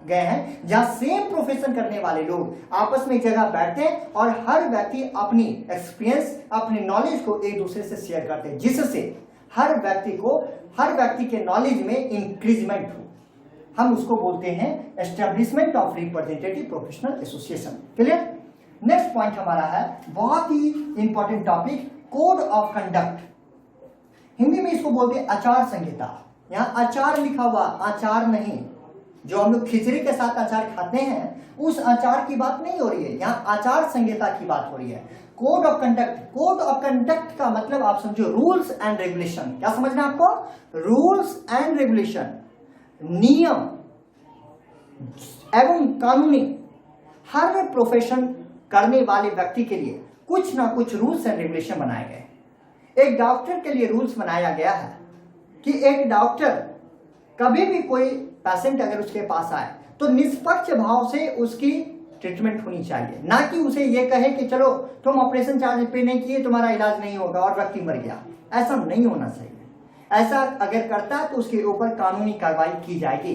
गए हैं जहां सेम प्रोफेशन करने वाले लोग आपस में एक जगह बैठते हैं और हर व्यक्ति अपनी एक्सपीरियंस, अपनी नॉलेज को एक दूसरे से शेयर करते हैं, जिससे हर व्यक्ति के नॉलेज में इंक्रीजमेंट हो। हम उसको बोलते हैं establishment of representative professional association. Clear? Next point हमारा है बहुत ही important topic, code of conduct. Hindi में इसको बोलते हैं आचार संहिता। यहाँ आचार लिखा हुआ, आचार नहीं, जो हम लोग खिचड़ी के साथ अचार खाते हैं उस अचार की बात नहीं हो रही है, यहाँ आचार संहिता की बात हो रही है। Code of conduct, code of conduct का मतलब आप समझो रूल्स एंड रेगुलेशन। क्या समझना आपको? रूल्स एंड रेगुलेशन, नियम एवं कानूनी। हर प्रोफेशन करने वाले व्यक्ति के लिए कुछ ना कुछ रूल्स एंड रेगुलेशन बनाए गए। एक डॉक्टर के लिए रूल्स बनाया गया है कि एक डॉक्टर कभी भी कोई पेशेंट अगर उसके पास आए तो निष्पक्ष भाव से उसकी ट्रीटमेंट होनी चाहिए, ना कि उसे ये कहे कि चलो तुम ऑपरेशन चार्ज पे नहीं किए, तुम्हारा इलाज नहीं होगा और व्यक्ति मर गया। ऐसा नहीं होना चाहिए। ऐसा अगर करता है तो उसके ऊपर कानूनी कार्रवाई की जाएगी।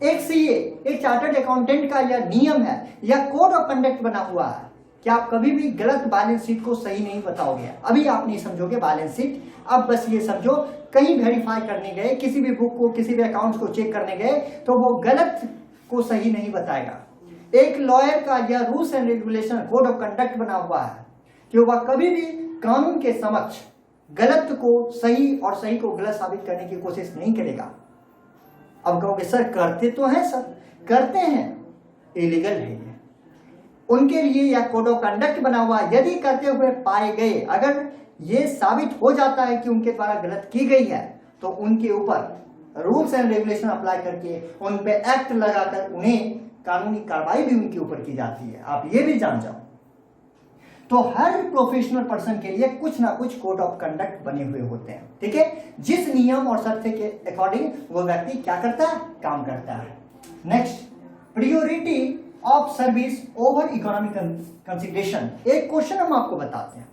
एक सीए, एक चार्टर्ड अकाउंटेंट का यह नियम है या कोड ऑफ कंडक्ट बना हुआ है कि आप कभी भी गलत बैलेंस शीट को सही नहीं बताओगे। अभी आप नहीं समझोगे बैलेंस शीट, अब बस ये समझो कहीं वेरीफाई करने गए, किसी भी बुक को, किसी भी अकाउंट को चेक करने गए तो वो गलत को सही नहीं बताएगा। एक लॉयर का यह rules and regulation code of conduct बना हुआ है कि वह कभी भी कानून के समक्ष गलत को सही और सही को गलत साबित करने की कोशिश नहीं करेगा। अब कहोगे सर करते तो हैं, सर करते हैं, इलीगल है ये। उनके लिए यह कोड ऑफ कंडक्ट बना हुआ, यदि करते हुए पाए गए, अगर ये साबित हो जाता है कि उनके द्वारा गलत की गई है तो उनके ऊपर रूल्स एंड रेगुलेशन अप्लाई करके उन पे एक्ट लगाकर उन्हें कानूनी कार्रवाई भी उनके ऊपर की जाती है। आप ये भी जान जाओ। तो हर प्रोफेशनल पर्सन के लिए कुछ ना कुछ कोड ऑफ कंडक्ट बने हुए होते हैं, ठीक है, जिस नियम और शर्त के अकॉर्डिंग वो व्यक्ति क्या करता है, काम करता है। Next, priority of service over economic consideration. एक क्वेश्चन हम आपको बताते हैं।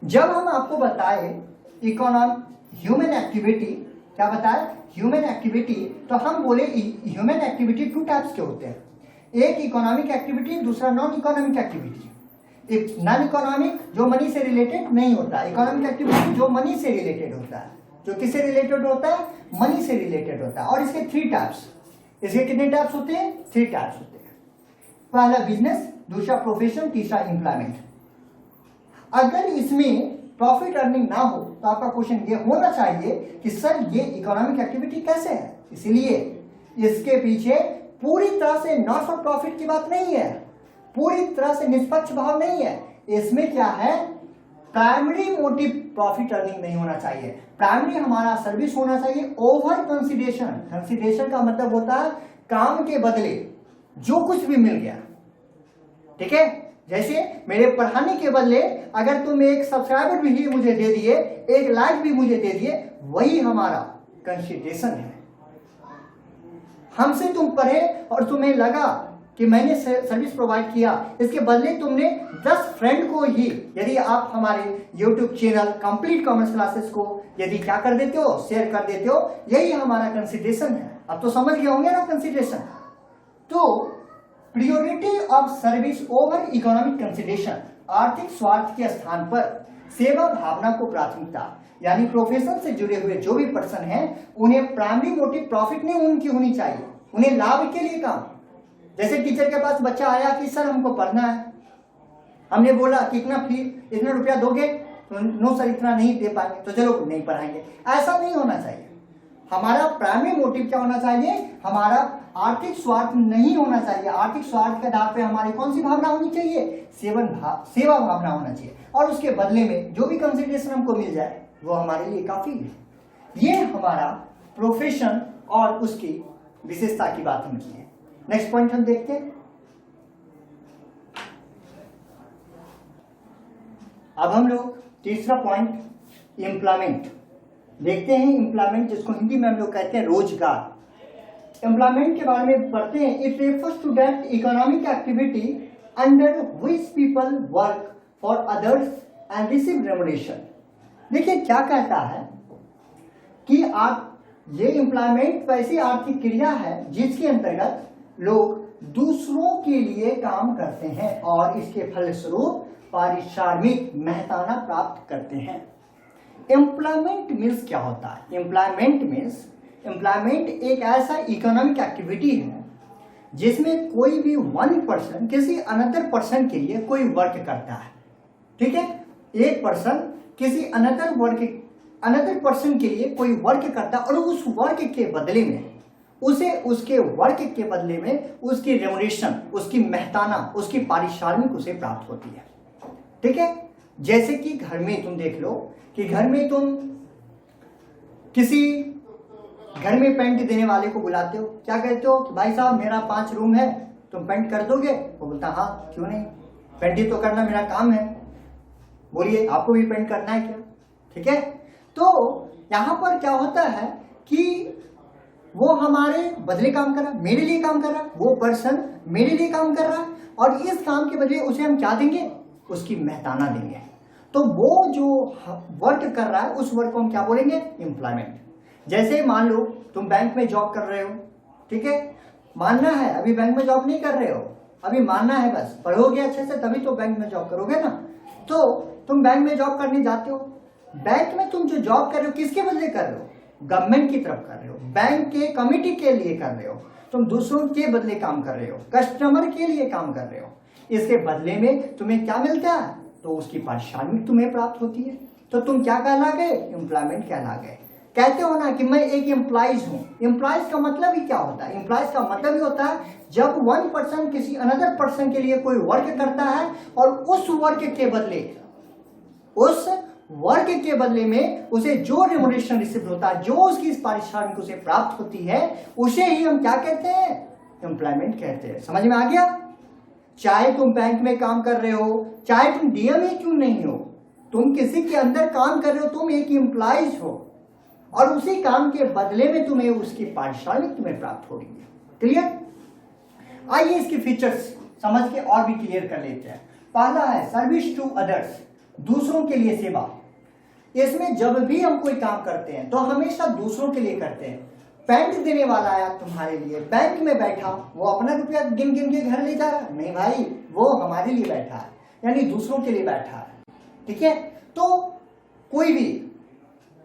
जब हम आपको बताए ह्यूमन एक्टिविटी, क्या बताए, ह्यूमन एक्टिविटी, तो हम बोले ह्यूमन एक्टिविटी 2 टाइप्स के होते हैं, एक इकोनॉमिक एक्टिविटी, दूसरा नॉन इकोनॉमिक एक्टिविटी। एक नॉन इकोनॉमिक जो मनी से रिलेटेड नहीं होता, इकोनॉमिक एक्टिविटी जो मनी से रिलेटेड होता है। जो किससे रिलेटेड होता है, मनी से रिलेटेड होता है। और इसके 3 टाइप्स, इसके कितने टाइप्स होते हैं, 3 टाइप्स होते हैं। पहला बिजनेस, दूसरा प्रोफेशन, तीसरा एम्प्लॉयमेंट। अगर इसमें प्रॉफिट अर्निंग ना हो तो आपका क्वेश्चन ये होना चाहिए कि सर ये इकोनॉमिक एक्टिविटी कैसे है। इसलिए इसके पीछे पूरी तरह से नॉट फॉर प्रॉफिट की बात नहीं है, पूरी तरह से निष्पक्ष भाव नहीं है। इसमें क्या है, प्राइमरी मोटिव प्रॉफिट अर्निंग नहीं होना चाहिए। प्राइमरी हमारा सर्विस होना चाहिए ओवर कंसिडरेशन। कंसिडरेशन का मतलब होता है काम के बदले जो कुछ भी मिल गया, ठीक है। जैसे मेरे पढ़ाने के बदले अगर तुम एक सब्सक्राइबर भी मुझे दे दिए, एक लाइक भी मुझे दे दिए, वही हमारा कंसिडरेशन है। हमसे तुम पढ़े और तुम्हें लगा कि मैंने सर्विस प्रोवाइड किया, इसके बदले तुमने 10 फ्रेंड को ही, यदि आप हमारे YouTube channel complete commerce classes को यदि क्या कर देते हो, शेयर कर देते हो, यही हमारा कंसिडरेशन है। अब तो समझ गए होंगे ना कंसिडरेशन। तो priority of service over economic consideration, आर्थिक स्वार्थ के स्थान पर सेवा भावना को प्राथमिकता, यानी प्रोफेशन से जुड़े हुए जो भी पर्सन हैं उन्हें प्राइमरी मोटिव प्रॉफिट नहीं उनकी होनी चाहिए, उन्हें लाभ के लिए काम। जैसे टीचर के पास बच्चा आया कि सर हमको पढ़ना है, हमने बोला कि इतना फी, इतना रुपया दोगे, तो नो सर इतना नहीं दे पाएंगे, तो चलो नहीं पढ़ाएंगे। ऐसा नहीं होना चाहिए। हमारा प्राइमरी मोटिव क्या होना चाहिए, हमारा आर्थिक स्वार्थ नहीं होना चाहिए। आर्थिक स्वार्थ के आधार पर हमारी कौन सी भावना होनी चाहिए, सेवा भावना होना चाहिए, और उसके बदले में जो भी कंसिडरेशन हमको मिल जाए वो हमारे लिए काफी है। ये हमारा प्रोफेशन और उसकी विशेषता की बात हम की है। नेक्स्ट पॉइंट हम देखते हैं। अब हम लोग तीसरा पॉइंट एम्प्लॉयमेंट देखते हैं। एम्प्लॉयमेंट जिसको हिंदी में हम लोग कहते हैं रोजगार। एम्प्लॉयमेंट के बारे में पढ़ते हैं। It refers to that economic activity under which people work for others and receive remuneration. देखिए क्या कहता है कि आप ये एम्प्लॉयमेंट वैसी आर्थिक क्रिया है जिसके अंतर्गत लोग दूसरों के लिए काम करते हैं और इसके फलस्वरूप पारिश्रमिक मेहताना प्राप्त करते हैं। एम्प्लॉयमेंट मीन्स क्या होता है, एम्प्लॉयमेंट एक ऐसा इकोनॉमिक एक्टिविटी है जिसमें कोई भी वन पर्सन किसी अनदर पर्सन के लिए कोई वर्क करता है, ठीक है। एक पर्सन किसी अनदर पर्सन के लिए कोई वर्क करता है और उस वर्क के बदले में उसे उसके वर्क के बदले में उसकी रेम्युनरेशन, उसकी मेहताना, उसकी पारिश्रमिक उसे प्राप्त होती है, ठीक है। जैसे कि घर में तुम देख लो कि घर में तुम किसी घर में पेंट देने वाले को बुलाते हो, क्या कहते हो कि भाई साहब मेरा 5 रूम है, तुम पेंट कर दोगे? वो बोलता हाँ क्यों नहीं, पेंट ही तो करना मेरा काम है, बोलिए आपको भी पेंट करना है क्या, ठीक है। तो यहां पर क्या होता है कि वो हमारे बदले काम कर रहा है, मेरे लिए काम कर रहा है, वो पर्सन मेरे लिए काम कर रहा है, और इस काम के बदले उसे हम क्या देंगे, उसकी मेहताना देंगे। तो वो जो वर्क कर रहा है उस वर्क को हम क्या बोलेंगे, एम्प्लॉयमेंट। जैसे मान लो तुम बैंक में जॉब कर रहे हो, ठीक है, मानना है अभी बैंक में जॉब नहीं कर रहे हो, अभी मानना है, बस पढ़ोगे अच्छे से तभी तो बैंक में जॉब करोगे ना। तो तुम बैंक में जॉब करने जाते हो, बैंक में तुम जो जॉब कर रहे हो किसके बदले कर रहे हो, गवर्नमेंट की तरफ कर रहे हो, बैंक के कमिटी के लिए कर रहे हो, तुम दूसरों के बदले काम कर रहे हो, कस्टमर के लिए काम कर रहे हो। इसके बदले में तुम्हें क्या मिलता है, तो उसकी पारिश्रमिक तुम्हें प्राप्त होती है। तो तुम क्या कहला गए, एम्प्लॉयमेंट कहला गए। कहते हो ना कि मैं एक एम्प्लॉइज हूं। एम्प्लॉइज का मतलब ही क्या होता है, एम्प्लॉइज का मतलब ही होता है जब वन पर्सन किसी अनदर पर्सन के लिए कोई वर्क करता है और उस वर्क के बदले में उसे जो रेम्युनरेशन रिसीव होता है, जो उसकी पारिश्रमिक उसे प्राप्त होती है, उसे ही हम क्या कहते हैं, एम्प्लॉयमेंट कहते हैं। समझ में आ गया। चाहे तुम बैंक में काम कर रहे हो, चाहे तुम डीएम ही क्यों नहीं हो, तुम किसी के अंदर काम कर रहे हो, तुम एक एम्प्लॉइज हो और उसी काम के बदले में तुम्हें उसकी पारिश्रमिक तुम्हें प्राप्त होगी। क्लियर। आइए इसके फीचर्स समझ के और भी क्लियर कर लेते हैं। पहला है सर्विस टू अदर्स, दूसरों के लिए सेवा। इसमें जब भी हम कोई काम करते हैं तो हमेशा दूसरों के लिए करते हैं। पेंट देने वाला आया तुम्हारे लिए, बैंक में बैठा, वो अपना रुपया गिन गिन के घर ले जा रहा है, नहीं भाई, वो हमारे लिए बैठा है, यानी दूसरों के लिए बैठा है। ठीक है। तो कोई भी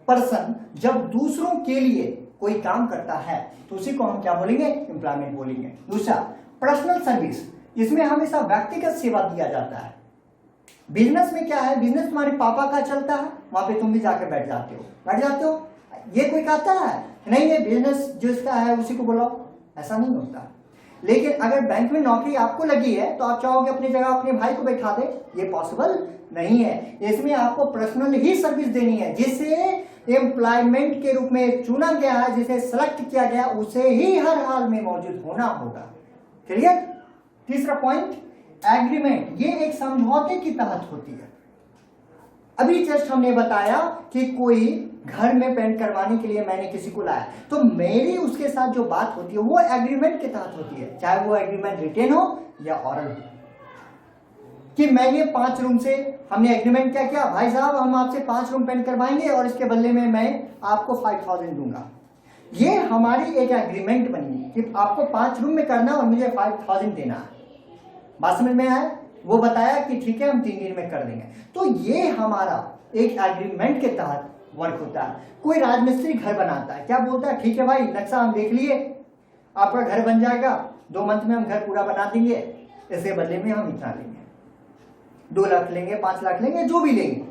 पर्सन जब दूसरों के लिए कोई काम करता है तो उसी को हम क्या बोलेंगे, एम्प्लॉयमेंट बोलेंगे। दूसरा पर्सनल सर्विस, इसमें हमेशा व्यक्तिगत सेवा दिया जाता है। बिजनेस में क्या है, बिजनेस तुम्हारे पापा का चलता है, वहां पे तुम भी जाके बैठ जाते हो। ये कोई कहता है नहीं ये बिजनेस जिसका है उसी को बुलाओ, ऐसा नहीं होता। लेकिन अगर बैंक में नौकरी आपको लगी है तो आप चाहोगे अपनी जगह अपने भाई को बैठा दे, ये पॉसिबल नहीं है। इसमें आपको पर्सनल ही सर्विस देनी है। जिसे एम्प्लॉयमेंट के रूप में चुना गया है, जिसे सेलेक्ट किया गया, उसे ही हर हाल में मौजूद होना होगा। क्लियर। तीसरा पॉइंट एग्रीमेंट, ये एक समझौते की तहत होती है। अभी जस्ट हमने बताया कि कोई घर में पेंट करवाने के लिए मैंने किसी को लाया, तो मेरी उसके साथ जो बात होती है वो एग्रीमेंट के तहत होती है, चाहे वो एग्रीमेंट रिटेन हो या ऑरल हो। कि मैंने 5 रूम से हमने एग्रीमेंट क्या किया, भाई साहब हम आपसे 5 रूम पेंट करवाएंगे और इसके बदले में मैं आपको 5000 दूंगा। ये हमारी एक एग्रीमेंट बनी कि आपको 5 रूम में करना और मुझे 5000 देना है। बात समझ में आया। वो बताया कि ठीक है हम 3 दिन में कर देंगे। तो ये हमारा एक एग्रीमेंट के तहत वर्क होता है। कोई राजमिस्त्री घर बनाता है, क्या बोलता है, ठीक है भाई नक्शा हम देख लिए, आपका घर बन जाएगा, 2 मंथ में हम घर पूरा बना देंगे, इसके बदले में हम इतना लेंगे, 2 लाख लेंगे, 5 लाख लेंगे, जो भी लेंगे।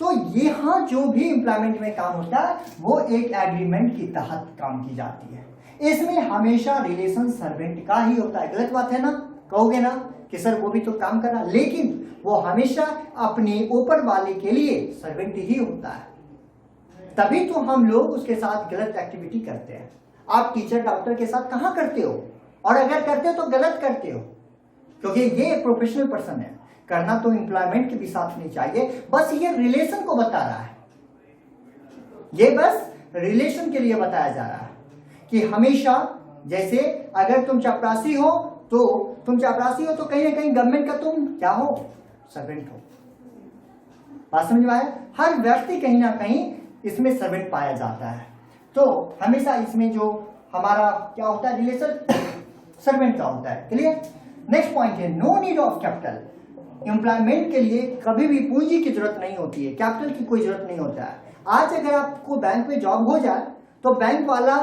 तो यहाँ जो भी एम्प्लॉयमेंट में काम होता है वो एक एग्रीमेंट के तहत काम की जाती है। इसमें हमेशा रिलेशन सर्वेंट का ही होता है। गलत बात है ना, कहोगे ना कि सर वो भी तो काम कर रहा, लेकिन वो हमेशा अपने ऊपर वाले के लिए सर्वेंट ही होता है। तभी तो हम लोग उसके साथ गलत एक्टिविटी करते हैं। आप टीचर डॉक्टर के साथ कहां करते हो, और अगर करते हो तो गलत करते हो, क्योंकि ये एक प्रोफेशनल पर्सन है। करना तो एम्प्लॉयमेंट के भी साथ नहीं चाहिए। बस ये रिलेशन को बता रहा है, ये बस रिलेशन के लिए बताया जा रहा है कि हमेशा, जैसे अगर तुम चपरासी हो तो कहीं ना कहीं गवर्नमेंट का तुम क्या हो, सर्वेंट हो। बात समझ में आया। हर व्यक्ति कहीं ना कहीं इसमें सर्वेंट पाया जाता है। तो हमेशा इसमें जो हमारा क्या होता है, रिलेशन सर्वेंट का होता है। क्लियर। नेक्स्ट पॉइंट है no need of capital. Employment के लिए कभी भी पूंजी की जरूरत नहीं होती है, कैपिटल की कोई जरूरत नहीं होता है। आज अगर आपको बैंक में जॉब हो जाए तो बैंक वाला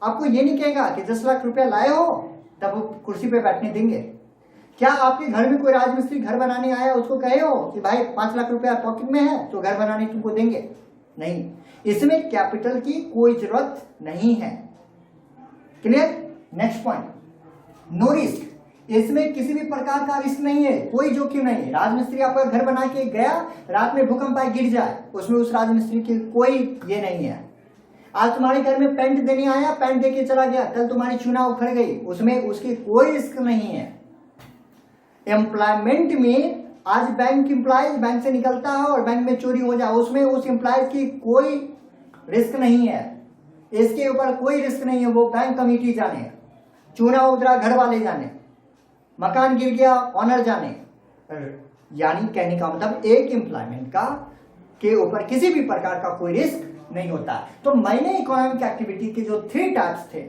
आपको ये नहीं कहेगा कि 10 लाख रुपया लाए हो तब वो कुर्सी पे बैठने देंगे। क्या आपके घर में कोई राजमिस्त्री घर बनाने आया, उसको कहे हो कि भाई 5 लाख रुपया पॉकेट में है तो घर बनाने तुमको देंगे? नहीं, इसमें कैपिटल की कोई जरूरत नहीं है। Clear. Next point no risk. इसमें किसी भी प्रकार का रिस्क नहीं है, कोई जोखिम नहीं है। राजमिस्त्री आपका घर बना के गया, रात में भूकंप आए गिर जाए, उसमें उस राजमिस्त्री की कोई ये नहीं है। आज तुम्हारे घर में पेंट देने आया, पेंट देके चला गया, कल तुम्हारी चुना उखड़ गई, उसमें उसकी कोई रिस्क नहीं है। एम्प्लॉयमेंट में आज बैंक एम्प्लॉयज बैंक से निकलता है और बैंक में चोरी हो जाए, उसमें उस एम्प्लॉयज की कोई रिस्क नहीं है। इसके ऊपर कोई रिस्क नहीं है, वो बैंक कमेटी जाने, चूना उतरा घर वाले जाने, मकान गिर गया ऑनर जाने। यानी कहने का मतलब एक एम्प्लॉयमेंट का के ऊपर किसी भी प्रकार का कोई रिस्क नहीं होता। तो मैंने इकोनॉमिक एक्टिविटी के जो 3 टाइप्स थे,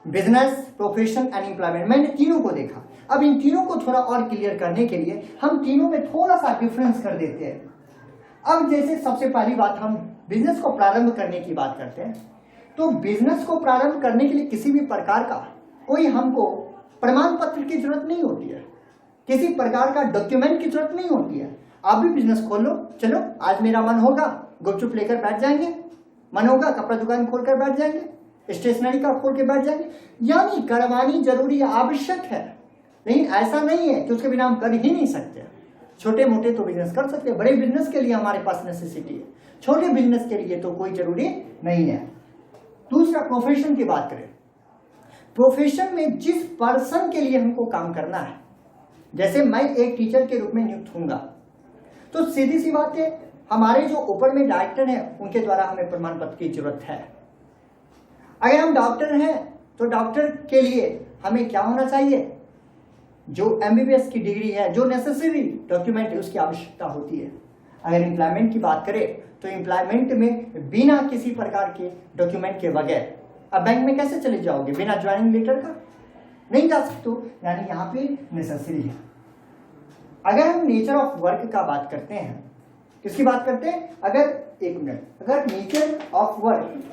बिजनेस, प्रोफेशन एंड एम्प्लॉयमेंट, मैंने तीनों को देखा। अब इन तीनों को थोड़ा और क्लियर करने के लिए हम तीनों में थोड़ा सा डिफरेंस कर देते हैं। अब जैसे सबसे पहली बात, हम बिजनेस को प्रारंभ करने की बात करते हैं। तो बिजनेस को प्रारंभ करने के लिए किसी भी प्रकार का कोई हमको प्रमाण पत्र की जरूरत नहीं होती है, किसी प्रकार का डॉक्यूमेंट की जरूरत नहीं होती है। आप भी बिजनेस खोल लो, चलो आज मेरा मन होगा गुपचुप लेकर बैठ जाएंगे, मन होगा कपड़ा दुकान खोलकर बैठ जाएंगे, स्टेशनरी का खोल के बैठ जाएंगे। यानी करवानी जरूरी आवश्यक है, लेकिन ऐसा नहीं है कि उसके बिना हम कर ही नहीं सकते। छोटे मोटे तो बिजनेस कर सकते हैं, बड़े बिजनेस के लिए हमारे पास नेसेसिटी है, छोटे बिजनेस के लिए तो कोई जरूरी नहीं है। दूसरा, प्रोफेशन की बात करें। प्रोफेशन में जिस पर्सन के लिए हमको काम करना है, जैसे मैं एक टीचर के रूप में नियुक्त होऊंगा, तो सीधी सी बात है हमारे जो ऊपर में डायरेक्टर हैं उनके द्वारा हमें प्रमाण पत्र की जरूरत है। अगर हम डॉक्टर हैं तो डॉक्टर के लिए हमें क्या होना चाहिए, जो एमबीबीएस की डिग्री है, जो नेसेसरी डॉक्यूमेंट है उसकी आवश्यकता होती है। अगर एम्प्लॉयमेंट की बात करें तो एम्प्लॉयमेंट में बिना किसी प्रकार के डॉक्यूमेंट के बगैर अब बैंक में कैसे चले जाओगे, बिना ज्वाइनिंग लेटर का नहीं जा सकते, यानी यहाँ पे नेसेसरी है। अगर हम नेचर ऑफ वर्क का बात करते हैं, किसकी बात करते हैं, अगर एक मिनट, अगर नेचर ऑफ वर्क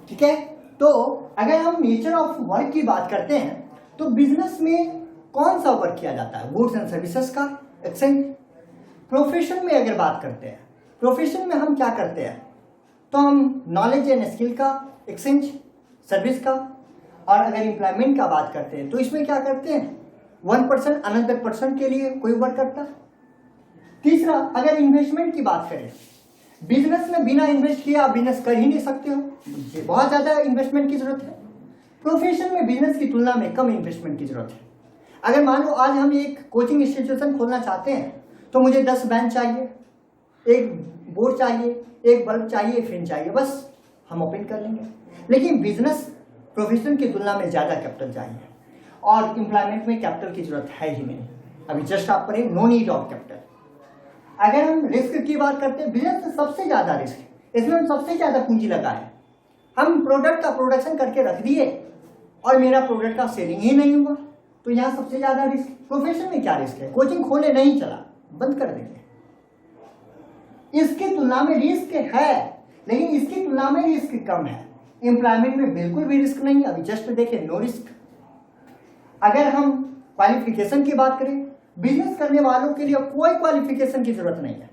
ठीक है, तो अगर हम नेचर ऑफ वर्क की बात करते हैं तो बिजनेस में कौन सा वर्क किया जाता है, गुड्स एंड सर्विसेज का एक्सचेंज। प्रोफेशन में अगर बात करते हैं, प्रोफेशन में हम क्या करते हैं, तो हम नॉलेज एंड स्किल का एक्सचेंज, सर्विस का। और अगर एम्प्लॉयमेंट का बात करते हैं तो इसमें क्या करते हैं, 1% अनदर पर्सन के लिए कोई वर्क करता है। तीसरा, अगर इन्वेस्टमेंट की बात करें, बिजनेस में बिना इन्वेस्ट किए आप बिजनेस कर ही नहीं सकते हो, बहुत ज्यादा इन्वेस्टमेंट की जरूरत है। प्रोफेशन में बिजनेस की तुलना में कम इन्वेस्टमेंट की जरूरत है। अगर मान लो आज हम एक कोचिंग इंस्टीट्यूशन खोलना चाहते हैं तो मुझे 10 बेंच चाहिए, एक बोर्ड चाहिए, एक बल्ब चाहिए, फैन चाहिए, बस हम ओपन कर लेंगे। लेकिन बिजनेस प्रोफेशन की तुलना में ज्यादा कैपिटल चाहिए और एम्प्लॉयमेंट में कैपिटल की जरूरत है ही नहीं। अभी जस्ट आप पढ़े, नो नीड ऑफ कैपिटल। अगर हम रिस्क की बात करते हैं, बिजनेस में सबसे ज्यादा रिस्क है, इसमें हम सबसे ज्यादा पूंजी लगाए, हम प्रोडक्ट का प्रोडक्शन करके रख दिए और मेरा प्रोडक्ट का सेलिंग ही नहीं हुआ, तो यहाँ सबसे ज्यादा रिस्क। प्रोफेशन में क्या रिस्क है, कोचिंग खोले नहीं चला, बंद कर देंगे, इसकी तुलना में रिस्क है, लेकिन इसकी तुलना में रिस्क कम है। एम्प्लॉयमेंट में बिल्कुल भी रिस्क नहीं, अभी जस्ट देखे, नो रिस्क। अगर हम क्वालिफिकेशन की बात करें, बिजनेस करने वालों के लिए कोई क्वालिफिकेशन की जरूरत नहीं है।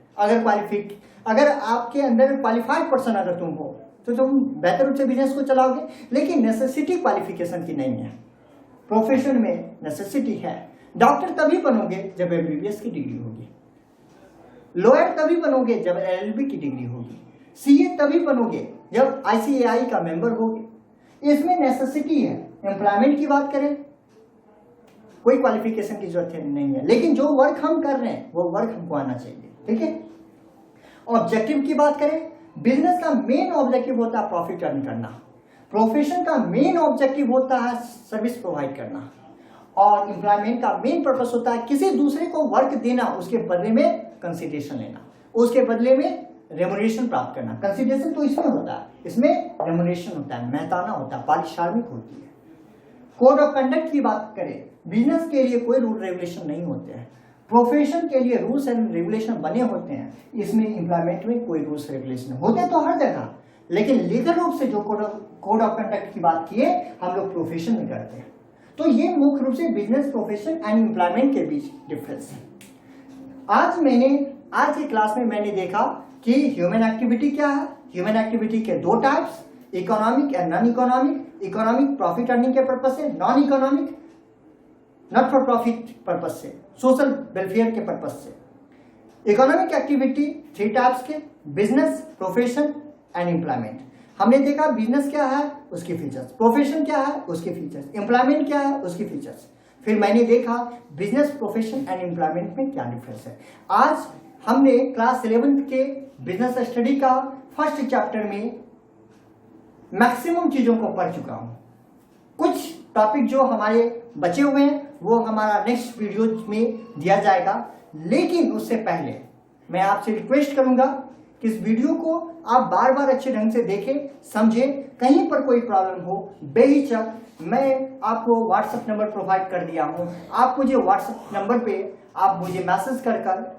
अगर आपके अंदर क्वालिफाइड पर्सन अगर तुम हो तो तुम बेहतर रूप से बिजनेस को चलाओगे, लेकिन नेसेसिटी क्वालिफिकेशन की नहीं है। प्रोफेशन में नेसेसिटी है। डॉक्टर तभी बनोगे जब एमबीबीएस की डिग्री होगी, लॉयर तभी बनोगे जब एलएलबी की डिग्री होगी, सीए तभी बनोगे जब आईसीएआई का मेंबर होगे। इसमें नेसेसिटी है। एम्प्लॉयमेंट की बात करें, कोई क्वालिफिकेशन की जरूरत नहीं है, लेकिन जो वर्क हम कर रहे हैं वो वर्क हमको आना चाहिए, ठीक है। ऑब्जेक्टिव की बात करें, बिजनेस का मेन ऑब्जेक्टिव होता है प्रॉफिट अर्न करना, प्रोफेशन का मेन ऑब्जेक्टिव होता है सर्विस प्रोवाइड करना, और एम्प्लॉयमेंट का मेन पर्पस होता है किसी दूसरे को वर्क देना, उसके बदले में कंसिडरेशन लेना, उसके बदले में रेमुनरेशन प्राप्त करना। कंसिडरेशन तो इसमें होता है, इसमें रेमुनरेशन होता है, मेहताना होता है, पारिश्रमिक होती है। कोड ऑफ कंडक्ट की बात करें, बिजनेस के लिए कोई रूल रेगुलेशन नहीं होते हैं, प्रोफेशन के लिए रूल्स एंड रेगुलेशन बने होते हैं। इसमें एम्प्लॉयमेंट में कोई रूल्स रेगुलेशन होते तो हर जगह, लेकिन लीगल रूप से जो कोड ऑफ कंडक्ट की बात किए हम लोग प्रोफेशन में करते हैं। तो ये मुख्य रूप से बिजनेस, प्रोफेशन एंड एम्प्लॉयमेंट के बीच डिफरेंस है। आज की क्लास में मैंने देखा कि ह्यूमन एक्टिविटी क्या है। ह्यूमन एक्टिविटी के 2 types, economic and non economic. Economic profit earning के पर्पज से, non economic not for profit purpose से, सोशल वेलफेयर के पर्पज से। इकोनॉमिक एक्टिविटी 3 टाइप्स के, बिजनेस, प्रोफेशन एंड एम्प्लॉयमेंट। हमने देखा बिजनेस क्या है, उसके फीचर्स, प्रोफेशन क्या है, उसके फीचर्स, एम्प्लॉयमेंट क्या है, उसके फीचर्स। फिर मैंने देखा बिजनेस, प्रोफेशन एंड एम्प्लॉयमेंट में क्या डिफरेंस है। आज हमने क्लास 11th के बिजनेस स्टडी का फर्स्ट चैप्टर में मैक्सिमम चीजों को पढ़ चुका हूं। कुछ टॉपिक जो हमारे बचे हुए हैं वो हमारा नेक्स्ट वीडियो में दिया जाएगा, लेकिन उससे पहले मैं आपसे रिक्वेस्ट करूंगा कि इस वीडियो को आप बार बार अच्छे ढंग से देखें, समझें। कहीं पर कोई प्रॉब्लम हो बेहिचक मैं आपको व्हाट्सएप नंबर प्रोवाइड कर दिया हूं। आप मुझे व्हाट्सएप नंबर पे आप मुझे मैसेज कर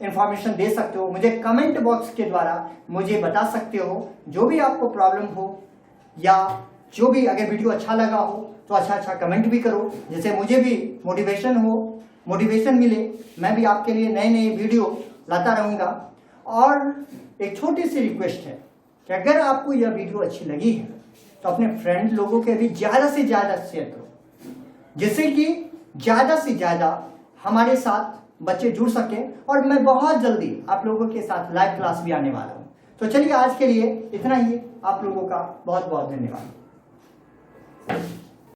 इंफॉर्मेशन दे सकते हो, मुझे कमेंट बॉक्स के द्वारा मुझे बता सकते हो जो भी आपको प्रॉब्लम हो, या जो भी अगर वीडियो अच्छा लगा हो तो अच्छा कमेंट भी करो, जिससे मुझे भी मोटिवेशन मिले। मैं भी आपके लिए नए नए वीडियो लाता रहूंगा। और एक छोटी सी रिक्वेस्ट है कि अगर आपको यह वीडियो अच्छी लगी है तो अपने फ्रेंड लोगों के भी ज्यादा से ज्यादा शेयर करो, जिससे कि ज्यादा से ज्यादा हमारे साथ बच्चे जुड़ सके। और मैं बहुत जल्दी आप लोगों के साथ लाइव क्लास भी आने वाला हूं। तो चलिए आज के लिए इतना ही। आप लोगों का बहुत बहुत धन्यवाद।